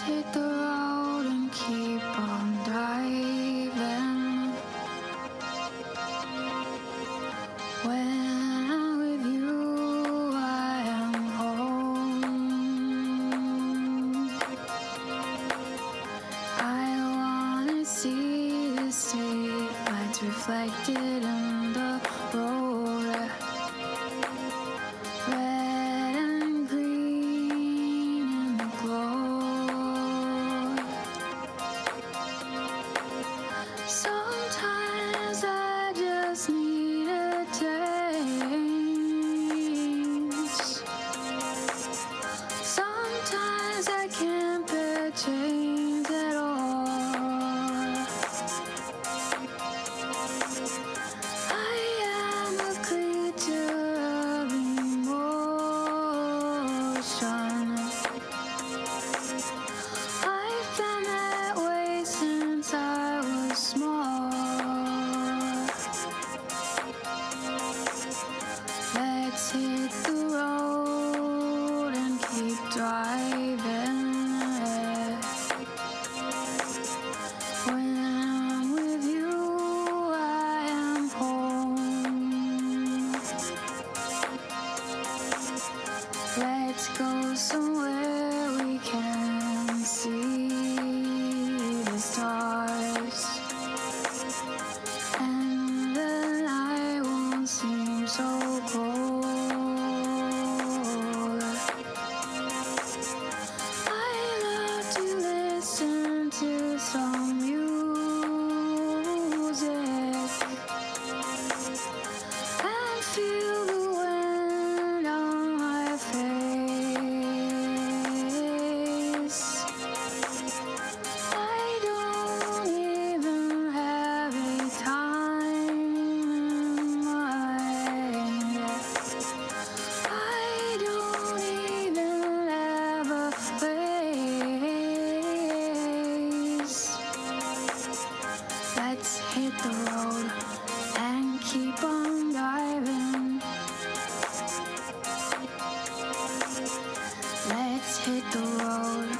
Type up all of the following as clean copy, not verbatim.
hit the road and keep on driving. When I'm with you, I am home. I wanna see the streetlights reflected in the road. Red and green in the glow. Sometimes I just need a taste. Sometimes I can't bear change at all. I am a creature of emotion. I've been that way since I was small. Let's hit the road and keep driving. When I'm with you, I am home. Let's go somewhere we can see the stars, and the night won't seem so cold. I love to listen to some music and feel the wind on my face. I don't even have a time in mind. I don't even have a place. Let's hit the road and keep on driving. Let's hit the road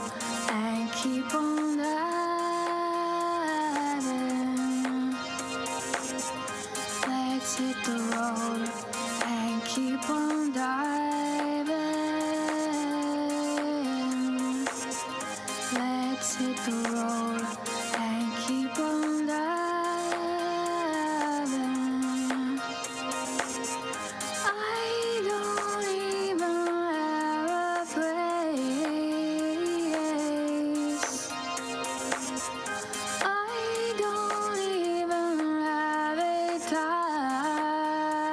and keep on driving. Let's hit the road and keep on driving. Let's hit the road and keep on driving. I don't even have a place. I don't even have a time.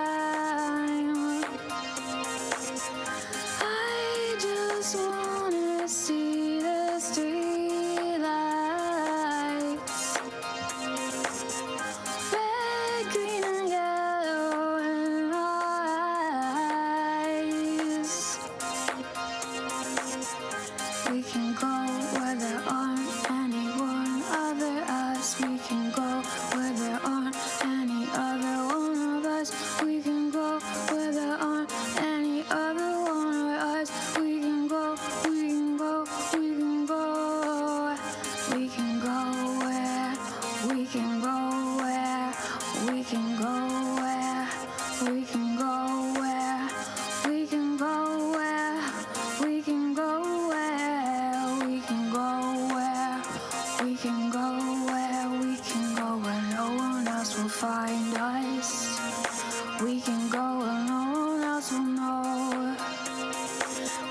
I just wanna see the streetlights. Red, green, and yellow in our eyes. We can go where there aren't anyone other us. We can go where there aren't any other one of us. We can go where there aren't any other one of us. We can go, we can go, we can go. We can go where, we can go where, we can go where, we can go where, we can go where, we can go where, we can go where, we can go where, we can go where no one else will find us. We can go where no one else will know.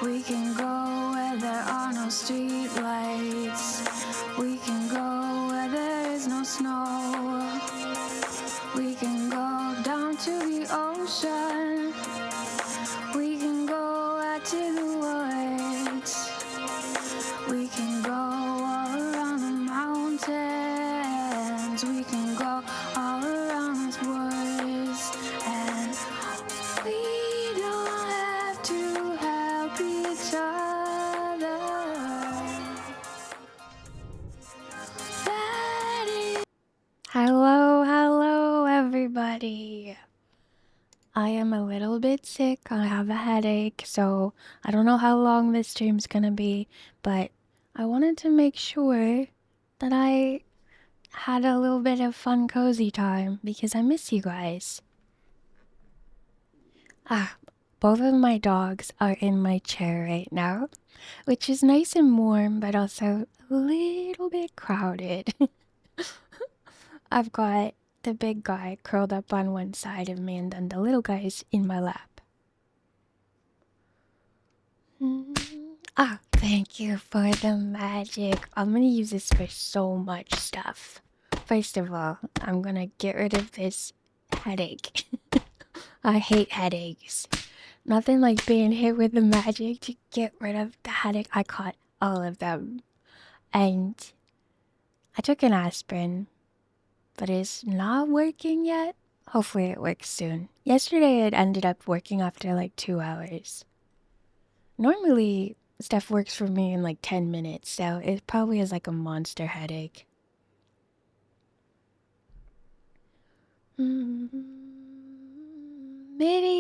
We can go where there are no street lights. We can go where there is no snow. We can go down to the ocean. We can go out to the woods. We can go all around the mountains. We can go all around these woods. And we don't have to help each other. That is. Hello, everybody. I am a little bit sick. I have a headache, so I don't know how long this stream's gonna be, but I wanted to make sure that I had a little bit of fun, cozy time because I miss you guys. Both of my dogs are in my chair right now, which is nice and warm, but also a little bit crowded. I've got the big guy curled up on one side of me, and then the little guy is in my lap. Thank you for the magic. I'm gonna use this for so much stuff. First of all, I'm gonna get rid of this headache. I hate headaches. Nothing like being hit with the magic to get rid of the headache. I caught all of them. And I took an aspirin, but it's not working yet. Hopefully it works soon. Yesterday it ended up working after like 2 hours. Normally stuff works for me in like 10 minutes, so it probably is like a monster headache. Mitty,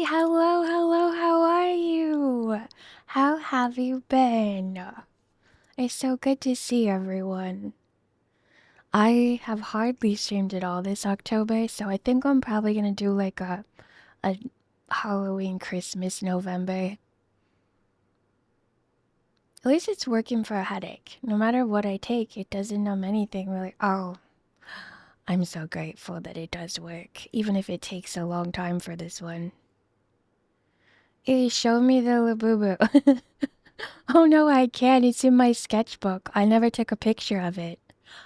hello, how are you? How have you been? It's so good to see everyone. I have hardly streamed at all this October, so I think I'm probably gonna do like a Halloween, Christmas, November. At least it's working for a headache. No matter what I take, it doesn't numb anything. We're like, oh, I'm so grateful that it does work, even if it takes a long time for this one. Hey, show me the Labubu. Oh no, I can't. It's in my sketchbook. I never took a picture of it.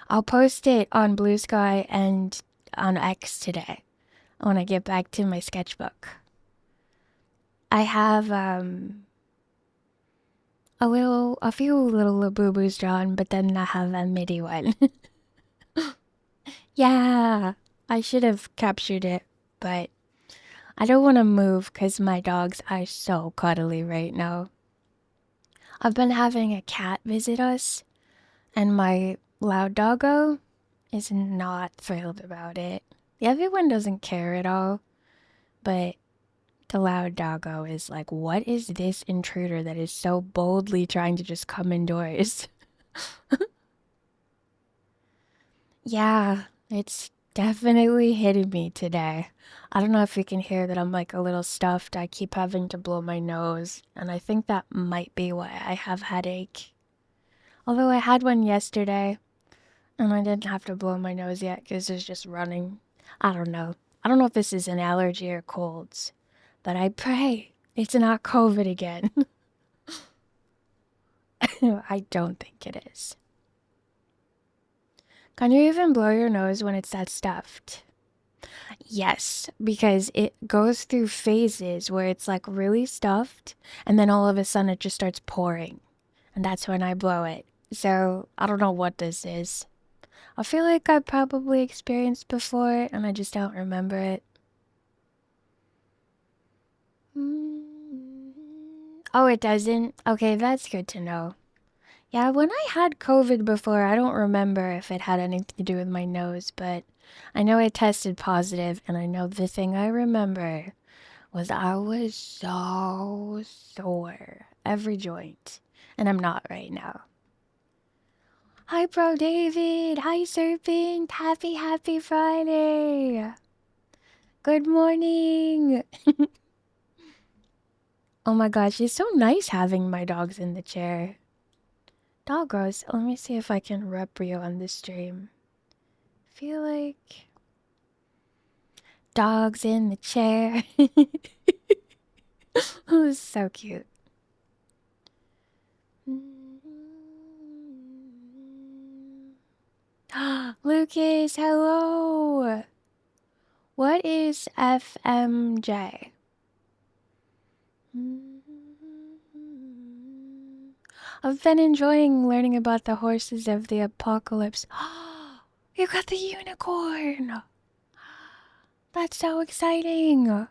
I'll post it on Blue Sky and on X today when I get back to my sketchbook. I have a few little Labubus drawn, but then I have a midi one. Yeah, I should have captured it, but I don't want to move because my dogs are so cuddly right now. I've been having a cat visit us, and my loud doggo is not thrilled about it. The other one doesn't care at all, but the loud doggo is like, what is this intruder that is so boldly trying to just come indoors? Yeah, it's definitely hitting me today. I don't know if you can hear that I'm like a little stuffed. I keep having to blow my nose, and I think that might be why I have headache. Although I had one yesterday, and I didn't have to blow my nose yet because it's just running. I don't know. I don't know if this is an allergy or colds, but I pray it's not COVID again. I don't think it is. Can you even blow your nose when it's that stuffed? Yes, because it goes through phases where it's like really stuffed, and then all of a sudden it just starts pouring, and that's when I blow it. So I don't know what this is. I feel like I probably experienced before, and I just don't remember it. Oh, it doesn't? Okay, that's good to know. Yeah, when I had COVID before, I don't remember if it had anything to do with my nose, but I know I tested positive, and I know the thing I remember was I was so sore, every joint, and I'm not right now. Hi, Bro David. Hi, Serpent. Happy Friday. Good morning. Oh my gosh, it's so nice having my dogs in the chair. Doggos, let me see if I can rep you on the stream. Feel like dogs in the chair. Oh, so cute. Lucas, hello. What is FMJ? I've been enjoying learning about the horses of the apocalypse. You got the unicorn! That's so exciting!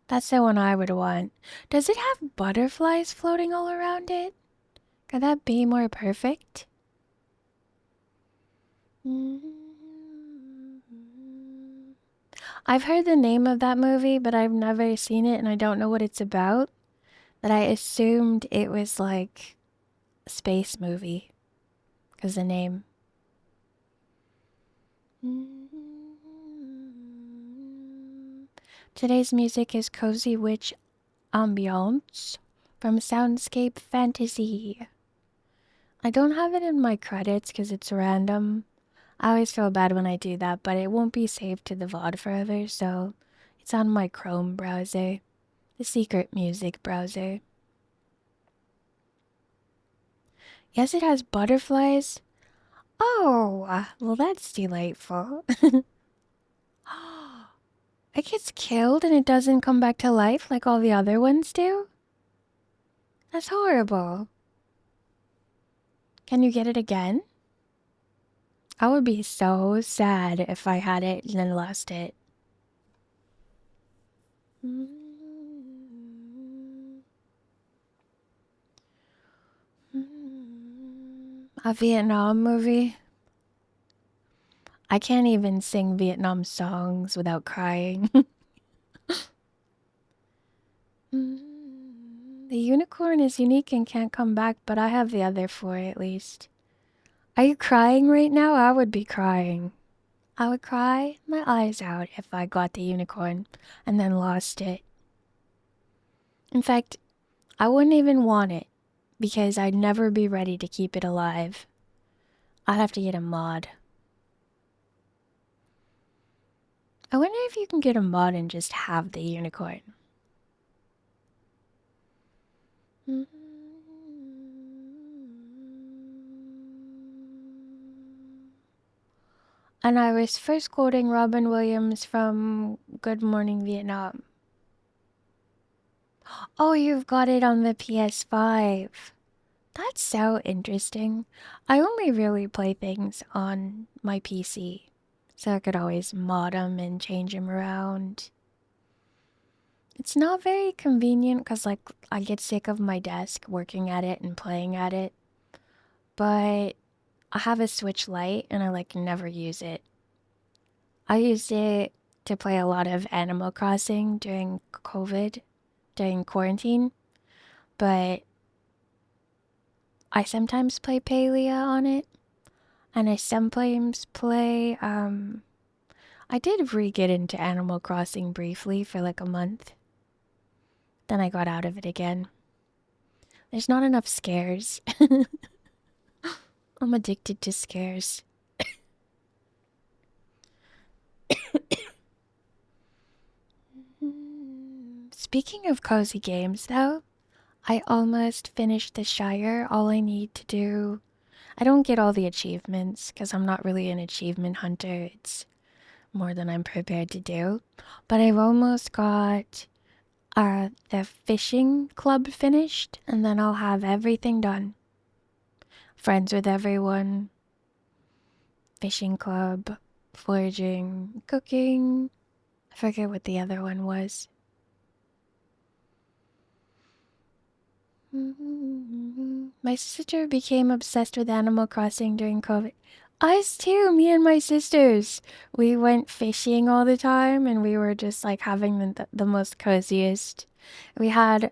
That's the one I would want. Does it have butterflies floating all around it? Could that be more perfect? I've heard the name of that movie, but I've never seen it and I don't know what it's about. But I assumed it was like a space movie. because the name. Today's music is Cozy Witch Ambiance from Soundscape Fantasy. I don't have it in my credits because it's random. I always feel bad when I do that, but it won't be saved to the VOD forever, so it's on my Chrome browser, the secret music browser. Yes, it has butterflies. Oh, well, that's delightful. It gets killed and it doesn't come back to life like all the other ones do? That's horrible. Can you get it again? I would be so sad if I had it and then lost it. A Vietnam movie? I can't even sing Vietnam songs without crying. The unicorn is unique and can't come back, but I have the other four at least. Are you crying right now? I would be crying. I would cry my eyes out if I got the unicorn and then lost it. In fact, I wouldn't even want it because I'd never be ready to keep it alive. I'd have to get a mod. I wonder if you can get a mod and just have the unicorn. And I was first quoting Robin Williams from Good Morning Vietnam. Oh, you've got it on the PS5. That's so interesting. I only really play things on my PC, so I could always mod them and change them around. It's not very convenient because, like, I get sick of my desk working at it and playing at it. But I have a Switch Lite and I, like, never use it. I used it to play a lot of Animal Crossing during COVID, during quarantine. But I sometimes play Palia on it. And I sometimes play, I did re-get into Animal Crossing briefly for like a month. Then I got out of it again. There's not enough scares. I'm addicted to scares. Speaking of cozy games, though, I almost finished the Shire. All I need to do... I don't get all the achievements, because I'm not really an achievement hunter. It's more than I'm prepared to do. But I've almost got the fishing club finished, and then I'll have everything done. Friends with everyone, fishing club, foraging, cooking. I forget what the other one was. My sister became obsessed with Animal Crossing during COVID. Us too, me and my sisters. We went fishing all the time and we were just like having the most coziest. We had,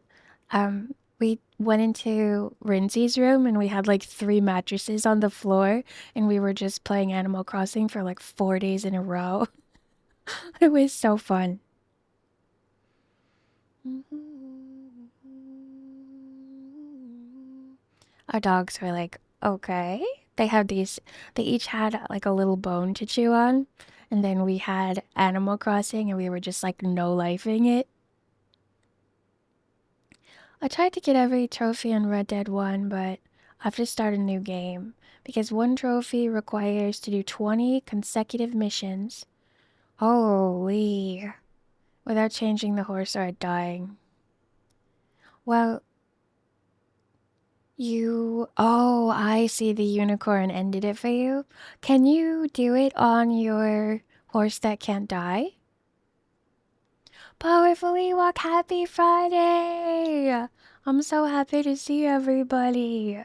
we went into Rinzy's room and we had like 3 mattresses on the floor and we were just playing Animal Crossing for like 4 days in a row. It was so fun. Our dogs were like, okay. They had these, they each had like a little bone to chew on. And then we had Animal Crossing and we were just like no-lifing it. I tried to get every trophy in Red Dead 1, but I have to start a new game. Because one trophy requires to do 20 consecutive missions. Holy. Without changing the horse or dying. Well, oh, I see, the unicorn ended it for you. Can you do it on your horse that can't die? Powerfully walk, happy Friday! I'm so happy to see everybody.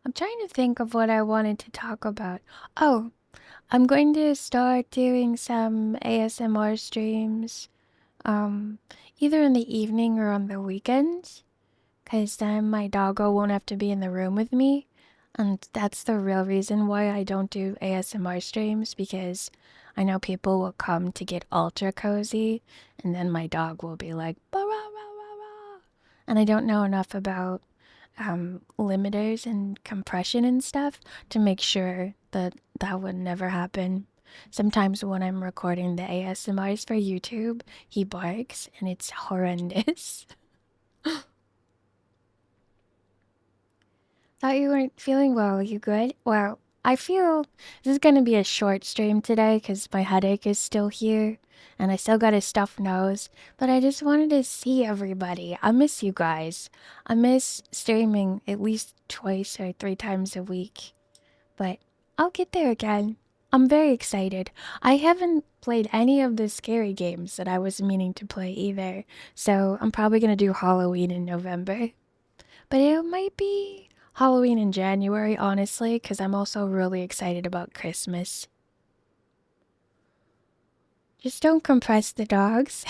I'm trying to think of what I wanted to talk about. Oh, I'm going to start doing some ASMR streams, um, either in the evening or on the weekends, because then my doggo won't have to be in the room with me. And that's the real reason why I don't do ASMR streams, because I know people will come to get ultra cozy, and then my dog will be like, "Bah, rah, rah, rah, rah." And I don't know enough about limiters and compression and stuff to make sure that that would never happen. Sometimes when I'm recording the ASMRs for YouTube, he barks and it's horrendous. Thought you weren't feeling well. You good? Well, I feel this is gonna be a short stream today because my headache is still here and I still got a stuffed nose. But I just wanted to see everybody. I miss you guys. I miss streaming at least twice or three times a week. But I'll get there again. I'm very excited. I haven't played any of the scary games that I was meaning to play either. So I'm probably gonna do Halloween in November. But it might be Halloween in January, honestly, because I'm also really excited about Christmas. Just don't compress the dogs.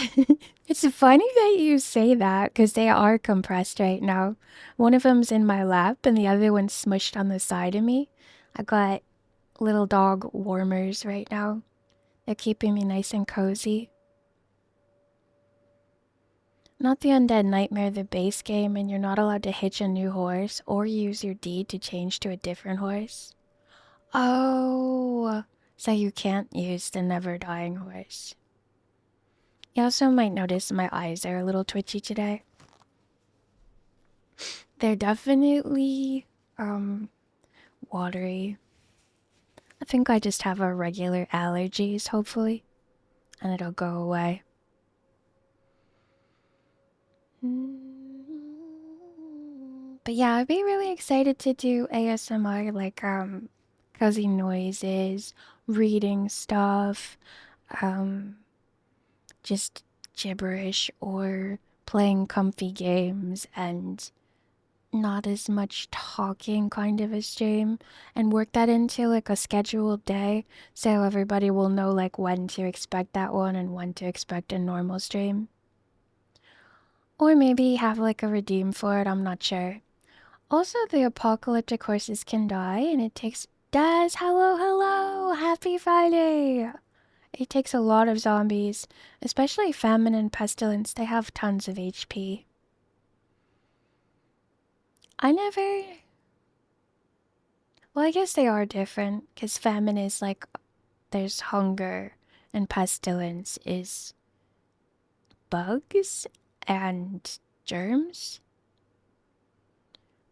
It's funny that you say that because they are compressed right now. One of them's in my lap and the other one's smushed on the side of me. I got little dog warmers right now. They're keeping me nice and cozy. Not the Undead Nightmare, the base game, and you're not allowed to hitch a new horse or use your deed to change to a different horse. Oh, so you can't use the never dying horse. You also might notice my eyes are a little twitchy today. They're definitely, watery. I think I just have a regular allergies, hopefully, and it'll go away. But yeah, I'd be really excited to do ASMR, like, cozy noises, reading stuff, um, just gibberish, or playing comfy games and not as much talking kind of a stream, and work that into like a scheduled day so everybody will know like when to expect that one and when to expect a normal stream. Or maybe have like a redeem for it, I'm not sure. Also, the apocalyptic horses can die, and it takes. Des, hello, hello! Happy Friday! It takes a lot of zombies, especially famine and pestilence. They have tons of HP. I never. Well, I guess they are different, because famine is like there's hunger, and pestilence is bugs and germs.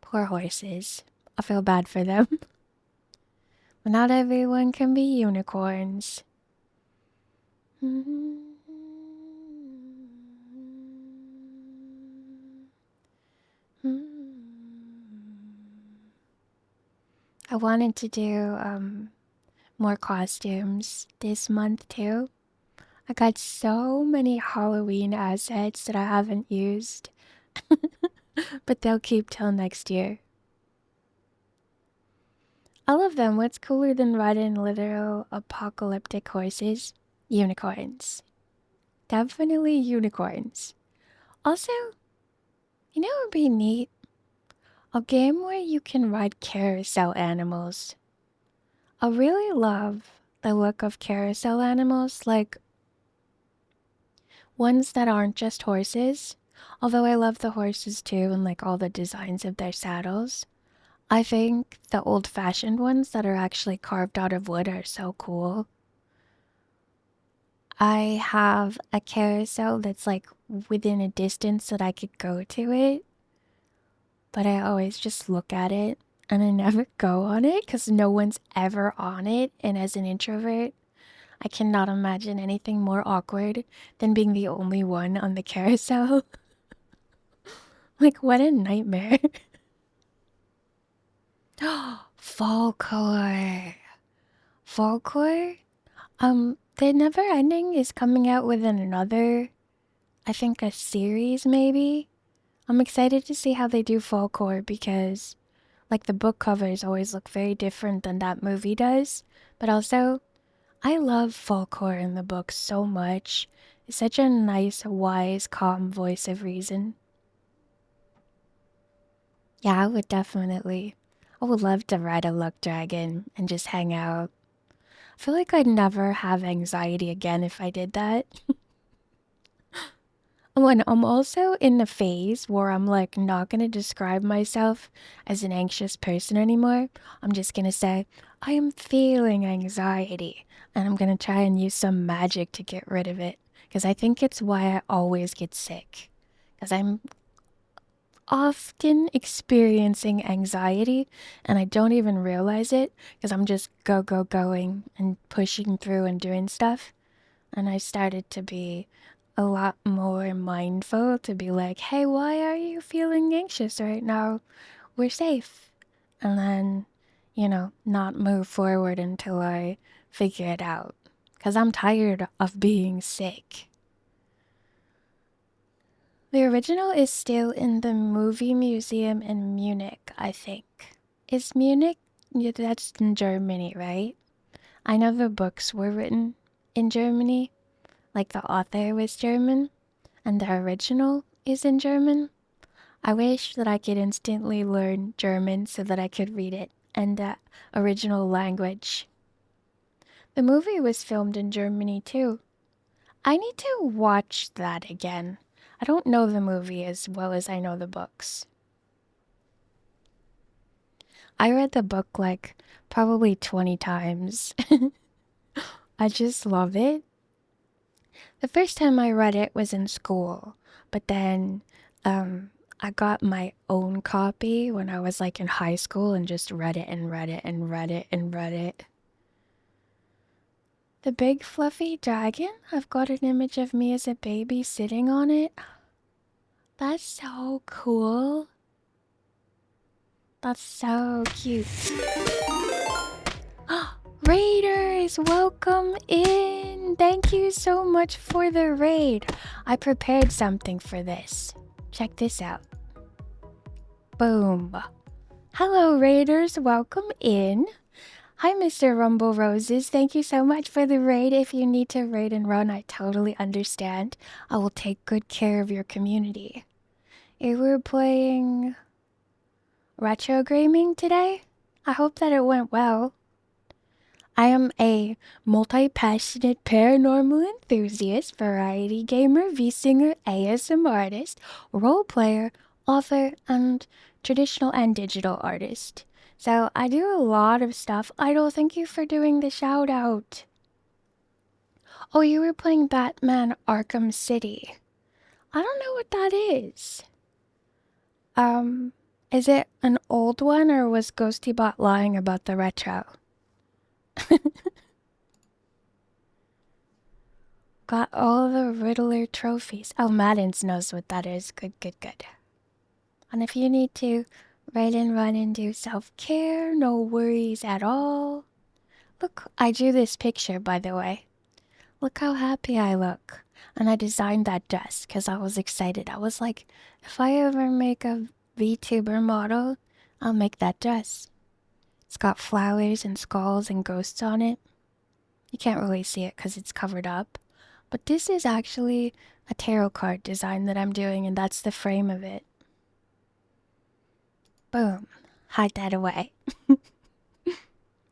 Poor horses. I feel bad for them. But not everyone can be unicorns. I wanted to do more costumes this month too. I got so many Halloween assets that I haven't used, but they'll keep till next year. All of them. What's cooler than riding literal apocalyptic horses? Unicorns. Definitely unicorns. Also, you know what would be neat? A game where you can ride carousel animals. I really love the look of carousel animals, like ones that aren't just horses. Although I love the horses too and like all the designs of their saddles. I think the old-fashioned ones that are actually carved out of wood are so cool. I have a carousel that's like within a distance that I could go to it, but I always just look at it and I never go on it because no one's ever on it. And as an introvert, I cannot imagine anything more awkward than being the only one on the carousel. Like, what a nightmare. Falkor. Falkor? The Never Ending is coming out with another, I think a series maybe. I'm excited to see how they do Falkor because Like the book covers always look very different than that movie does. But also, I love folklore in the book so much. It's such a nice, wise, calm voice of reason. Yeah, I would definitely. I would love to ride a luck dragon and just hang out. I feel like I'd never have anxiety again if I did that. When I'm also in the phase where I'm like not gonna describe myself as an anxious person anymore. I'm just gonna say, I am feeling anxiety. And I'm gonna try and use some magic to get rid of it. Because I think it's why I always get sick. Because I'm often experiencing anxiety and I don't even realize it because I'm just going and pushing through and doing stuff. And I started to be a lot more mindful to be like, hey, why are you feeling anxious right now? We're safe. And then, not move forward until I figure it out. Because I'm tired of being sick. The original is still in the movie museum in Munich, I think. Is Munich? Yeah, that's in Germany, right? I know the books were written in Germany, like the author was German, and the original is in German. I wish that I could instantly learn German so that I could read it in the original language. The movie was filmed in Germany too. I need to watch that again. I don't know the movie as well as I know the books. I read the book like probably 20 times. I just love it. The first time I read it was in school, but then I got my own copy when I was like in high school and just read it and read it and read it and read it. The big fluffy dragon? I've got an image of me as a baby sitting on it. That's so cool. That's so cute. Raiders, welcome in. Thank you so much for the raid. I prepared something for this. Check this out. Boom. Hello, Raiders. Welcome in. Hi, Mr. Rumble Roses. Thank you so much for the raid. If you need to raid and run, I totally understand. I will take good care of your community. If we're playing retro gaming today, I hope that it went well. I am a multi-passionate paranormal enthusiast, variety gamer, V-singer, ASM artist, role player, author, and traditional and digital artist. So I do a lot of stuff. Idol, thank you for doing the shout out. Oh, you were playing Batman Arkham City. I don't know what that is. Is it an old one or was GhostyBot lying about the retro? Got all the Riddler trophies. Oh, Maddens knows what that is. Good, good, good. And if you need to raid and run and do self-care, no worries at all. Look, I drew this picture, by the way. Look how happy I look. And I designed that dress because I was excited. I was like, if I ever make a VTuber model, I'll make that dress. It's got flowers and skulls and ghosts on it. You can't really see it because it's covered up. But this is actually a tarot card design that I'm doing, and that's the frame of it. Boom. Hide that away.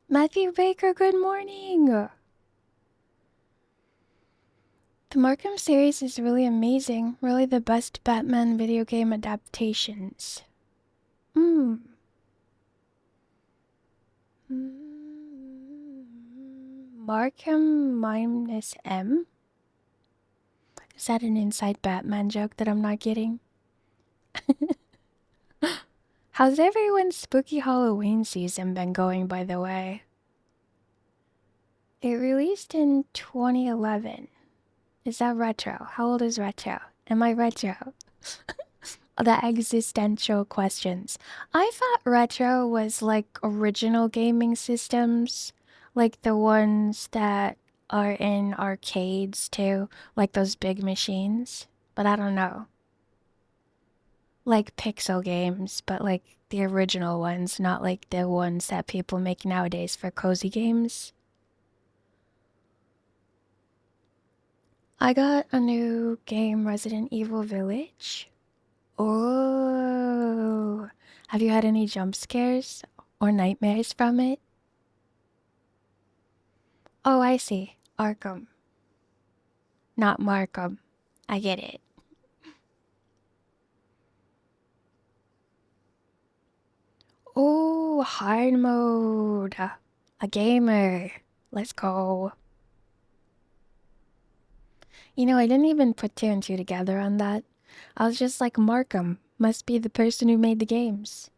Matthew Baker, good morning! The Arkham series is really amazing. Really the best Batman video game adaptations. Markham minus M? Is that an inside Batman joke that I'm not getting? How's everyone's spooky Halloween season been going, by the way? It released in 2011. Is that retro? How old is retro? Am I retro? The existential questions. I thought retro was like original gaming systems, like the ones that are in arcades too, like those big machines. But I don't know. Like pixel games, but like the original ones, not like the ones that people make nowadays for cozy games. I got a new game, Resident Evil Village. Oh, have you had any jump scares or nightmares from it? Oh, I see. Arkham, not Markham. I get it. Oh, hard mode. A gamer. Let's go. You know, I didn't even put two and two together on that. I was just like, Markham must be the person who made the games.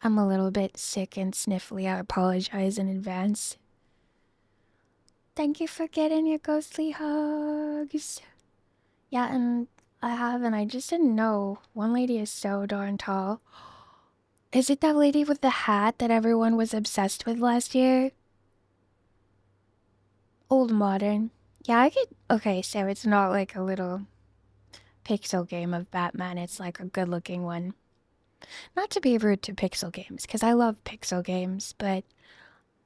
I'm a little bit sick and sniffly. I apologize in advance. Thank you for getting your ghostly hugs. Yeah, and I just didn't know. One lady is so darn tall. Is it that lady with the hat that everyone was obsessed with last year? Old modern. Yeah, I could. Okay, so it's not like a little pixel game of Batman, it's like a good looking one. Not to be rude to pixel games, because I love pixel games, but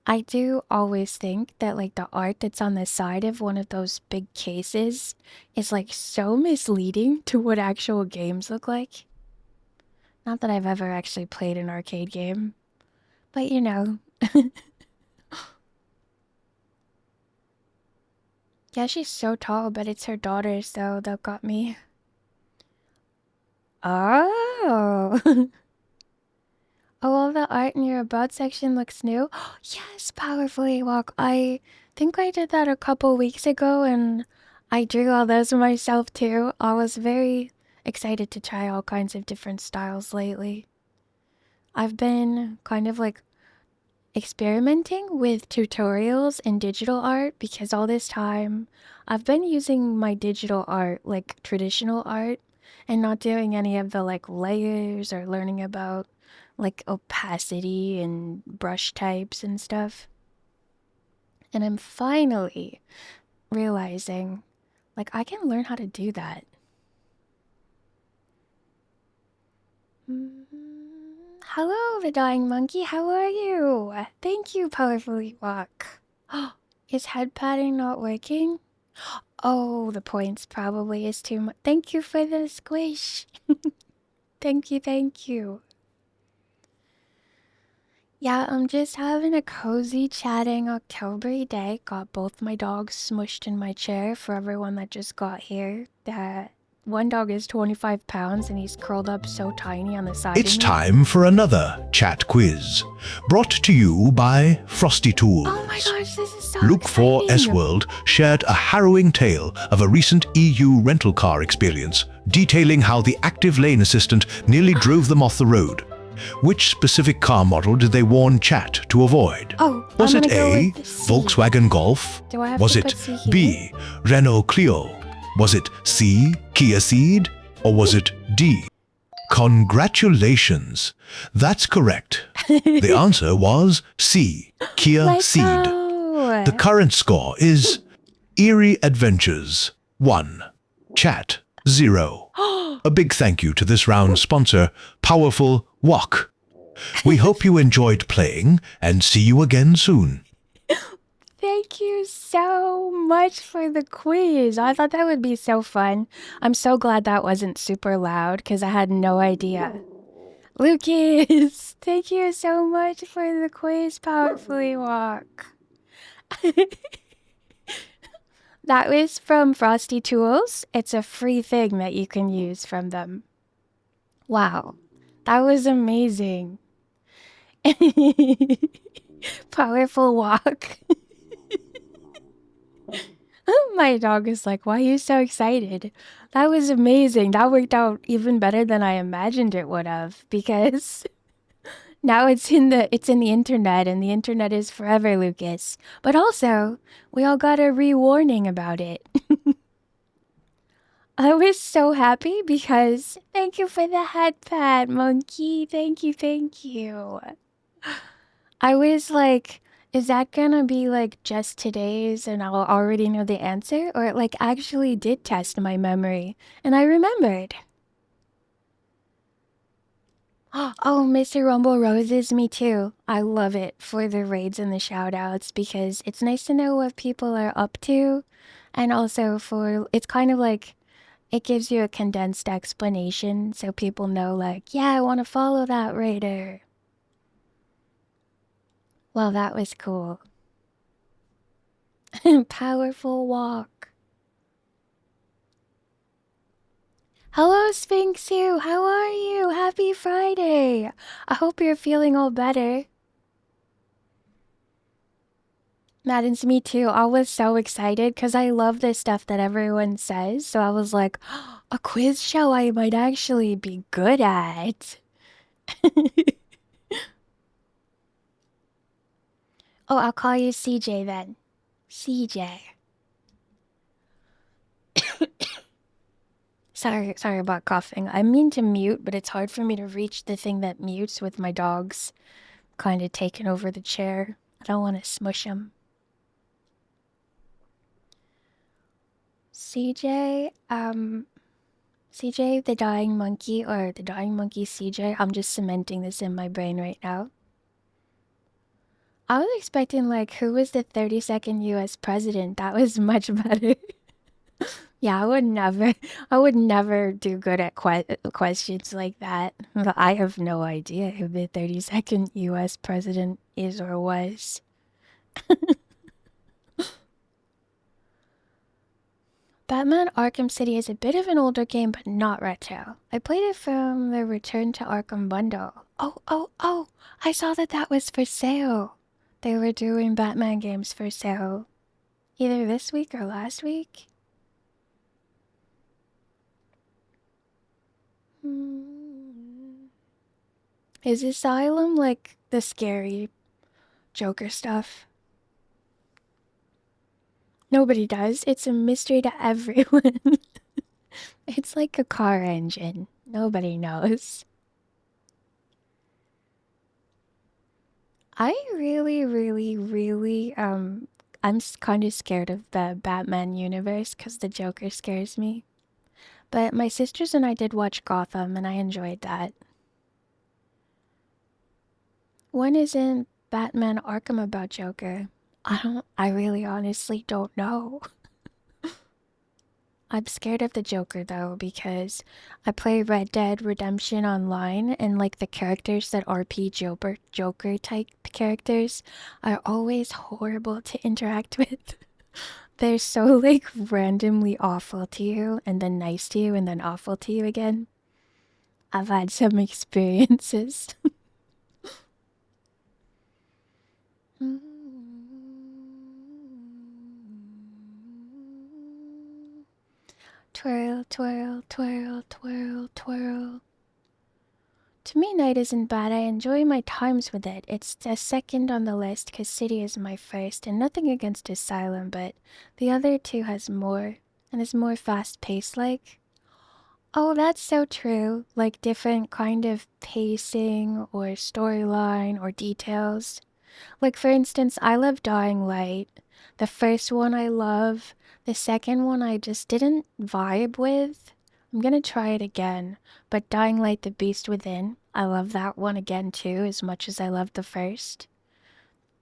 I do always think that like the art that's on the side of one of those big cases is like so misleading to what actual games look like. Not that I've ever actually played an arcade game, but you know. Yeah, she's so tall, but it's her daughter, so that got me. Oh. Oh, all the art in your about section looks new. Yes, Powerfully Walk. I think I did that a couple weeks ago and I drew all those myself too. I was very excited to try all kinds of different styles lately. I've been kind of like experimenting with tutorials in digital art because all this time I've been using my digital art, like traditional art, and not doing any of the like layers or learning about like opacity and brush types and stuff. And I'm finally realizing like I can learn how to do that. Hello, the dying monkey. How are you? Thank you, Powerfully Walk. Is head padding not working? Oh, the points probably is too much. Thank you for the squish. Thank you, thank you. Yeah, I'm just having a cozy chatting October day. Got both my dogs smushed in my chair for everyone that just got here. That one dog is 25 pounds and he's curled up so tiny on the side It's of me. time for another chat quiz, brought to you by Frosty Tools. Oh my gosh, this is so Luke exciting. 4 S-World shared a harrowing tale of a recent EU rental car experience, detailing how the active lane assistant nearly drove them off the road. Which specific car model did they warn chat to avoid? Oh, Was I'm it gonna go A, with C. Volkswagen Golf? Do I have Was to it put C here? B, Renault Clio? Was it C, Kia Ceed? Or was it D? Congratulations. That's correct. The answer was C, Kia Let's Ceed. go. The current score is Eerie Adventures 1, Chat 0. A big thank you to this round's sponsor, Powerful Walk. We hope you enjoyed playing and see you again soon. Thank you so much for the quiz. I thought that would be so fun. I'm so glad that wasn't super loud because I had no idea. Lucas, thank you so much for the quiz, Powerfully Walk. That was from Frosty Tools. It's a free thing that you can use from them. Wow, that was amazing. Powerful Walk. My dog is like, why are you so excited? That was amazing. That worked out even better than I imagined it would have because now it's in the internet and the internet is forever, Lucas. But also, we all got a re-warning about it. I was so happy because thank you for the head pat, monkey. Thank you, thank you. I was like, is that gonna be like just today's and I'll already know the answer? Or it like actually did test my memory and I remembered. Oh, Mr. Rumble Roses, me too. I love it for the raids and the shoutouts because it's nice to know what people are up to. And also for, it's kind of like, it gives you a condensed explanation so people know, like, yeah, I want to follow that raider. Well, that was cool. Powerful walk. Hello, Sphinxu. How are you? Happy Friday. I hope you're feeling all better. Maddens me too. I was so excited because I love the stuff that everyone says. So I was like, a quiz show I might actually be good at. Oh, I'll call you CJ then. CJ. Sorry about coughing. I mean to mute, but it's hard for me to reach the thing that mutes with my dogs kind of taking over the chair. I don't want to smush them. CJ, CJ, the dying monkey, or the dying monkey CJ. I'm just cementing this in my brain right now. I was expecting, like, who was the 32nd US president? That was much better. Yeah, I would never do good at questions like that. I have no idea who the 32nd US president is or was. Batman Arkham City is a bit of an older game, but not retro. I played it from the Return to Arkham bundle. Oh, I saw that that was for sale. They were doing Batman games for sale. Either this week or last week. Hmm. Is Asylum like the scary Joker stuff? Nobody does. It's a mystery to everyone. It's like a car engine. Nobody knows. I really, I'm kind of scared of the Batman universe because the Joker scares me. But my sisters and I did watch Gotham and I enjoyed that. When isn't Batman Arkham about Joker? I really honestly don't know. I'm scared of the Joker though because I play Red Dead Redemption online and like the characters that RP Joker type characters are always horrible to interact with. They're so like randomly awful to you and then nice to you and then awful to you again. I've had some experiences. Twirl, twirl, twirl, twirl, twirl. To me, night isn't bad. I enjoy my times with it. It's a second on the list because City is my first, and nothing against Asylum, but the other two has more and is more fast-paced like. Oh, that's so true. Like different kind of pacing or storyline or details. Like for instance, I love Dying Light. The first one I love. The second one I just didn't vibe with. I'm gonna try it again. But Dying Light the Beast Within, I love that one again too, as much as I love the first.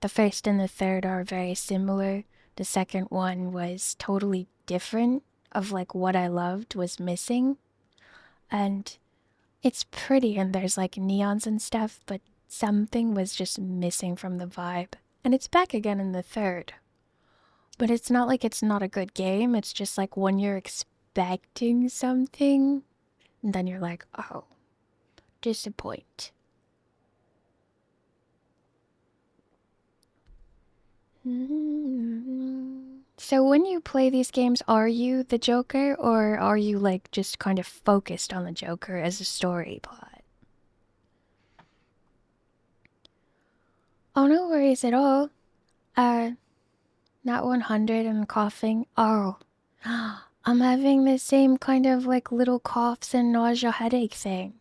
The first and the third are very similar. The second one was totally different of like what I loved was missing. And it's pretty and there's like neons and stuff, but something was just missing from the vibe. And it's back again in the third. But it's not like it's not a good game, it's just like when you're expecting something, and then you're like, oh, disappoint. So when you play these games, are you the Joker, or are you like just kind of focused on the Joker as a story plot? Oh, no worries at all. Uh, Not 100 and coughing. Oh, I'm having the same kind of like little coughs and nausea headache thing.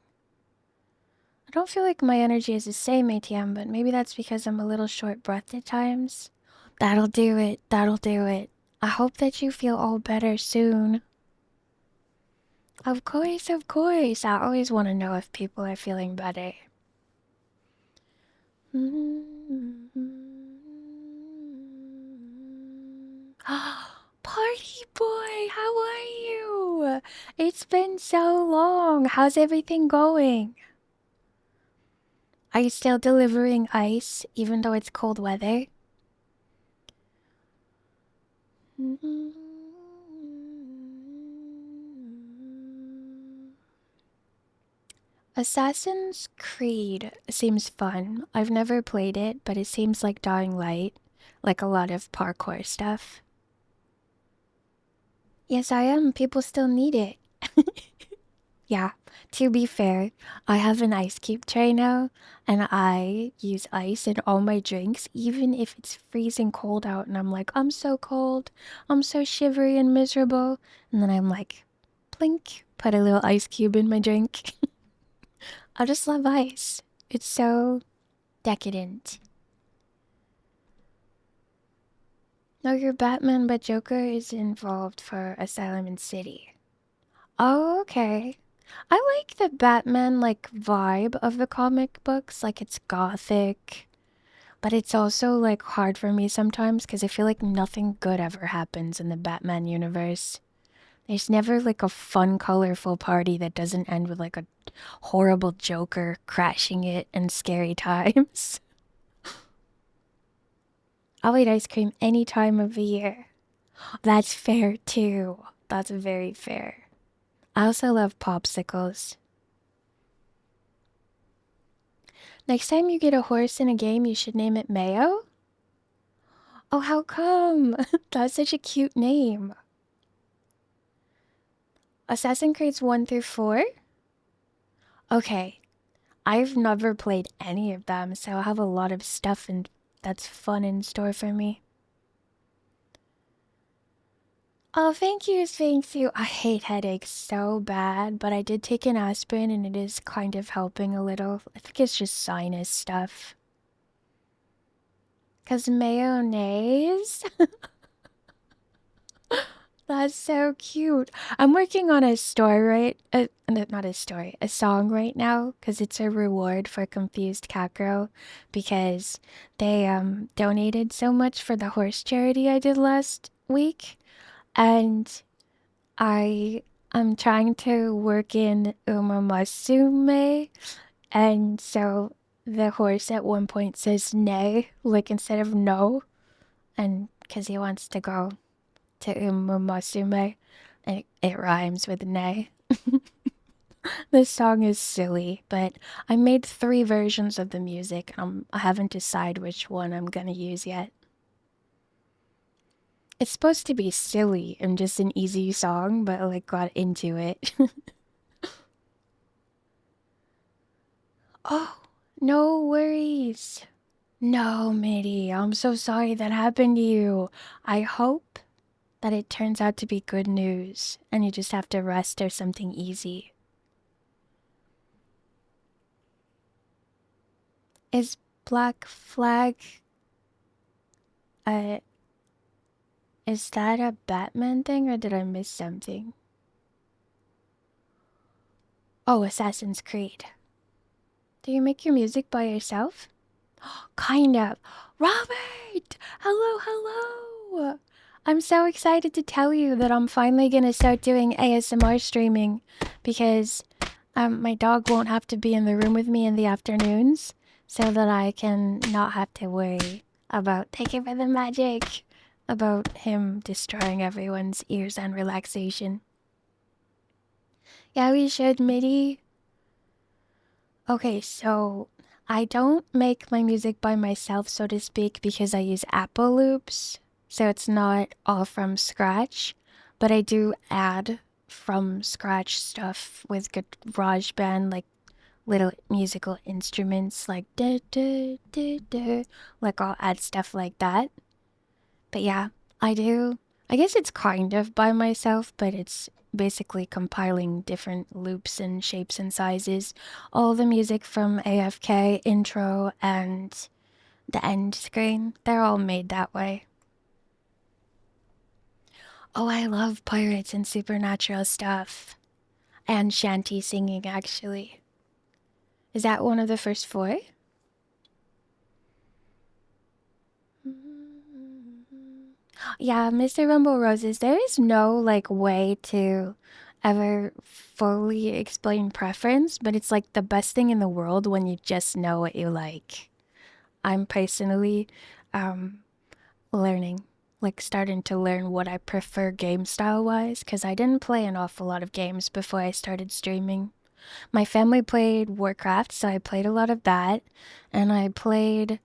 I don't feel like my energy is the same, ATM, but maybe that's because I'm a little short-breathed at times. That'll do it. That'll do it. I hope that you feel all better soon. Of course, of course. I always want to know if people are feeling better. Party boy, how are you? It's been so long. How's everything going? Are you still delivering ice even though it's cold weather? Assassin's Creed seems fun. I've never played it, but it seems like Dying Light, like a lot of parkour stuff. Yes, I am. People still need it. Yeah, to be fair, I have an ice cube tray now, and I use ice in all my drinks, even if it's freezing cold out, and I'm like, I'm so cold, I'm so shivery and miserable. And then I'm like, blink, put a little ice cube in my drink. I just love ice. It's so decadent. No, you're Batman, but Joker is involved for Asylum in City. Oh, okay. I like the Batman like vibe of the comic books, like it's gothic, but it's also like hard for me sometimes because I feel like nothing good ever happens in the Batman universe. There's never like a fun, colorful party that doesn't end with like a horrible Joker crashing it and scary times. I'll eat ice cream any time of the year. That's fair too. That's very fair. I also love popsicles. Next time you get a horse in a game, you should name it Mayo? Oh, how come? That's such a cute name. Assassin's Creed 1 through 4? Okay, I've never played any of them, so I have a lot of stuff and that's fun in store for me. Oh, thank you, thank you. I hate headaches so bad, but I did take an aspirin and it is kind of helping a little. I think it's just sinus stuff. Cause mayonnaise? That's so cute. I'm working on a story not a story, a song right now because it's a reward for Confused Cat Girl because they donated so much for the horse charity I did last week, and I am trying to work in umamasume, and so the horse at one point says nay, like instead of no, and because he wants to go to umamasume, and it rhymes with nay. This song is silly, but I made 3 versions of the music, and I haven't decided which one I'm gonna use yet. It's supposed to be silly and just an easy song, but I like got into it. Oh, no worries. No, Mitty, I'm so sorry that happened to you. I hope that it turns out to be good news and you just have to rest or something easy. Is Black Flag uh is that a Batman thing or did I miss something? Oh, Assassin's Creed. Do you make your music by yourself? Kind of. Robert! Hello, hello! I'm so excited to tell you that I'm finally gonna start doing ASMR streaming because my dog won't have to be in the room with me in the afternoons so that I can not have to worry about thank you for the magic about him destroying everyone's ears and relaxation. Yeah, we should, MIDI. Okay, so I don't make my music by myself, so to speak, because I use Apple loops, so it's not all from scratch, but I do add from scratch stuff with GarageBand, like little musical instruments like da da da da, like I'll add stuff like that. But yeah, I do. I guess it's kind of by myself, but it's basically compiling different loops and shapes and sizes. All the music from AFK, intro, and the end screen, they're all made that way. Oh, I love pirates and supernatural stuff. and shanty singing, actually. Is that one of the first four? Yeah, Mr. Rumble Roses, there is no like way to ever fully explain preference, but it's like the best thing in the world when you just know what you like. I'm personally um learning, like starting to learn what I prefer game style wise, because I didn't play an awful lot of games before I started streaming. My family played Warcraft, so I played a lot of that, and I played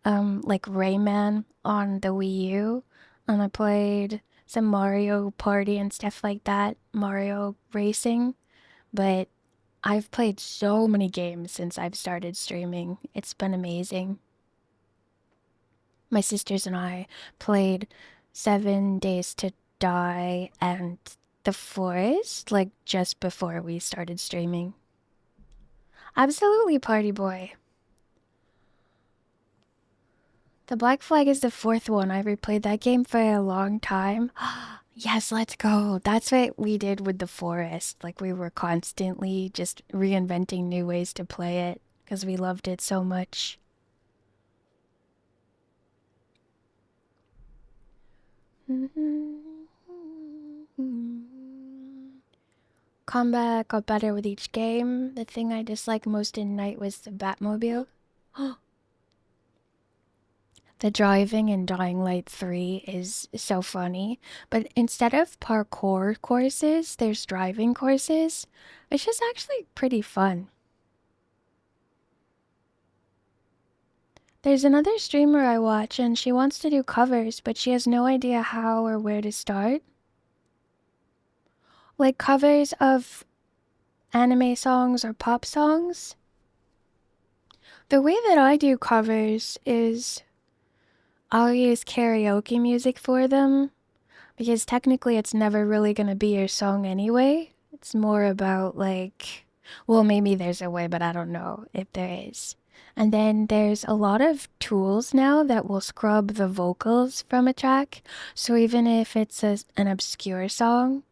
like Rayman on the Wii U, and I played some Mario Party and stuff like that, Mario Racing, but I've played so many games since I've started streaming. It's been amazing. My sisters and I played 7 Days to Die and The Forest like just before we started streaming. Absolutely, party boy. The Black Flag is the fourth one. I replayed that game for a long time. Yes, let's go. That's what we did with The Forest. Like, we were constantly just reinventing new ways to play it because we loved it so much. Combat got better with each game. The thing I disliked most in Night was the Batmobile. The driving in Dying Light 3 is so funny, but instead of parkour courses, there's driving courses, which is actually pretty fun. There's another streamer I watch and she wants to do covers, but she has no idea how or where to start. Like covers of anime songs or pop songs. The way that I do covers is I'll use karaoke music for them because technically it's never really gonna be your song anyway. It's more about like, well, maybe there's a way, but I don't know if there is. And then there's a lot of tools now that will scrub the vocals from a track. So even if it's an obscure song,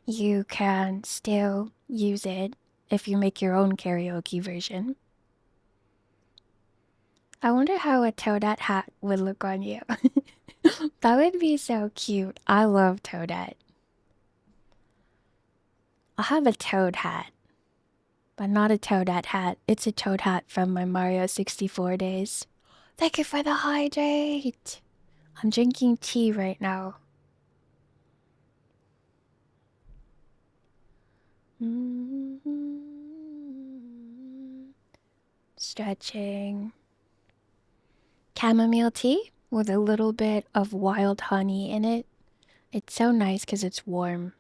you can still use it if you make your own karaoke version. I wonder how a Toadette hat would look on you. That would be so cute. I love Toadette. I'll have a Toad hat, but not a Toadette hat. It's a Toad hat from my Mario 64 days. Thank you for the hydrate. I'm drinking tea right now. Stretching. Chamomile tea with a little bit of wild honey in it. It's so nice because it's warm.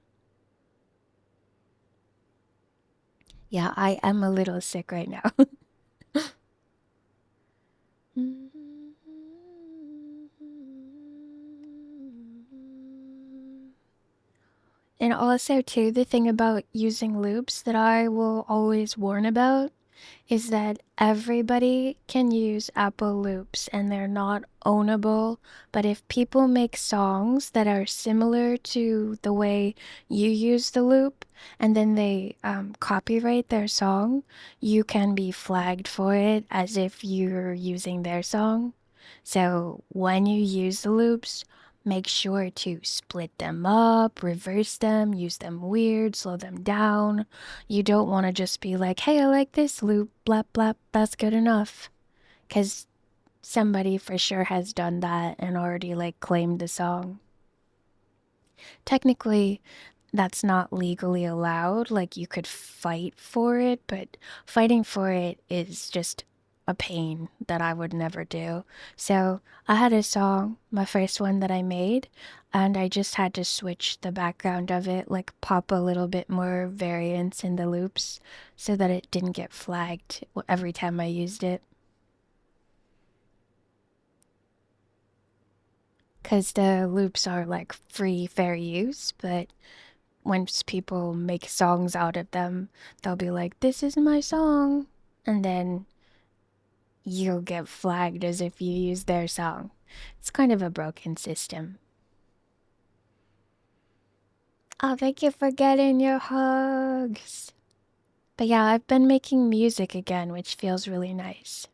Yeah, I am a little sick right now. And also, too, the thing about using loops that I will always warn about is that everybody can use Apple loops and they're not ownable. But if people make songs that are similar to the way you use the loop and then they copyright their song, you can be flagged for it as if you're using their song. So when you use the loops, make sure to split them up, reverse them, use them weird, slow them down. You don't want to just be like, hey, I like this loop, blap, blap, that's good enough. Because somebody for sure has done that and already like claimed the song. Technically, that's not legally allowed. Like you could fight for it, but fighting for it is just a pain that I would never do. So I had a song, my first one that I made, and I just had to switch the background of it, like pop a little bit more variance in the loops so that it didn't get flagged every time I used it. Because the loops are like free, fair use, but once people make songs out of them, they'll be like, this is my song. And then you'll get flagged as if you use their song. It's kind of a broken system. Oh, thank you for getting your hugs. But yeah, I've been making music again, which feels really nice.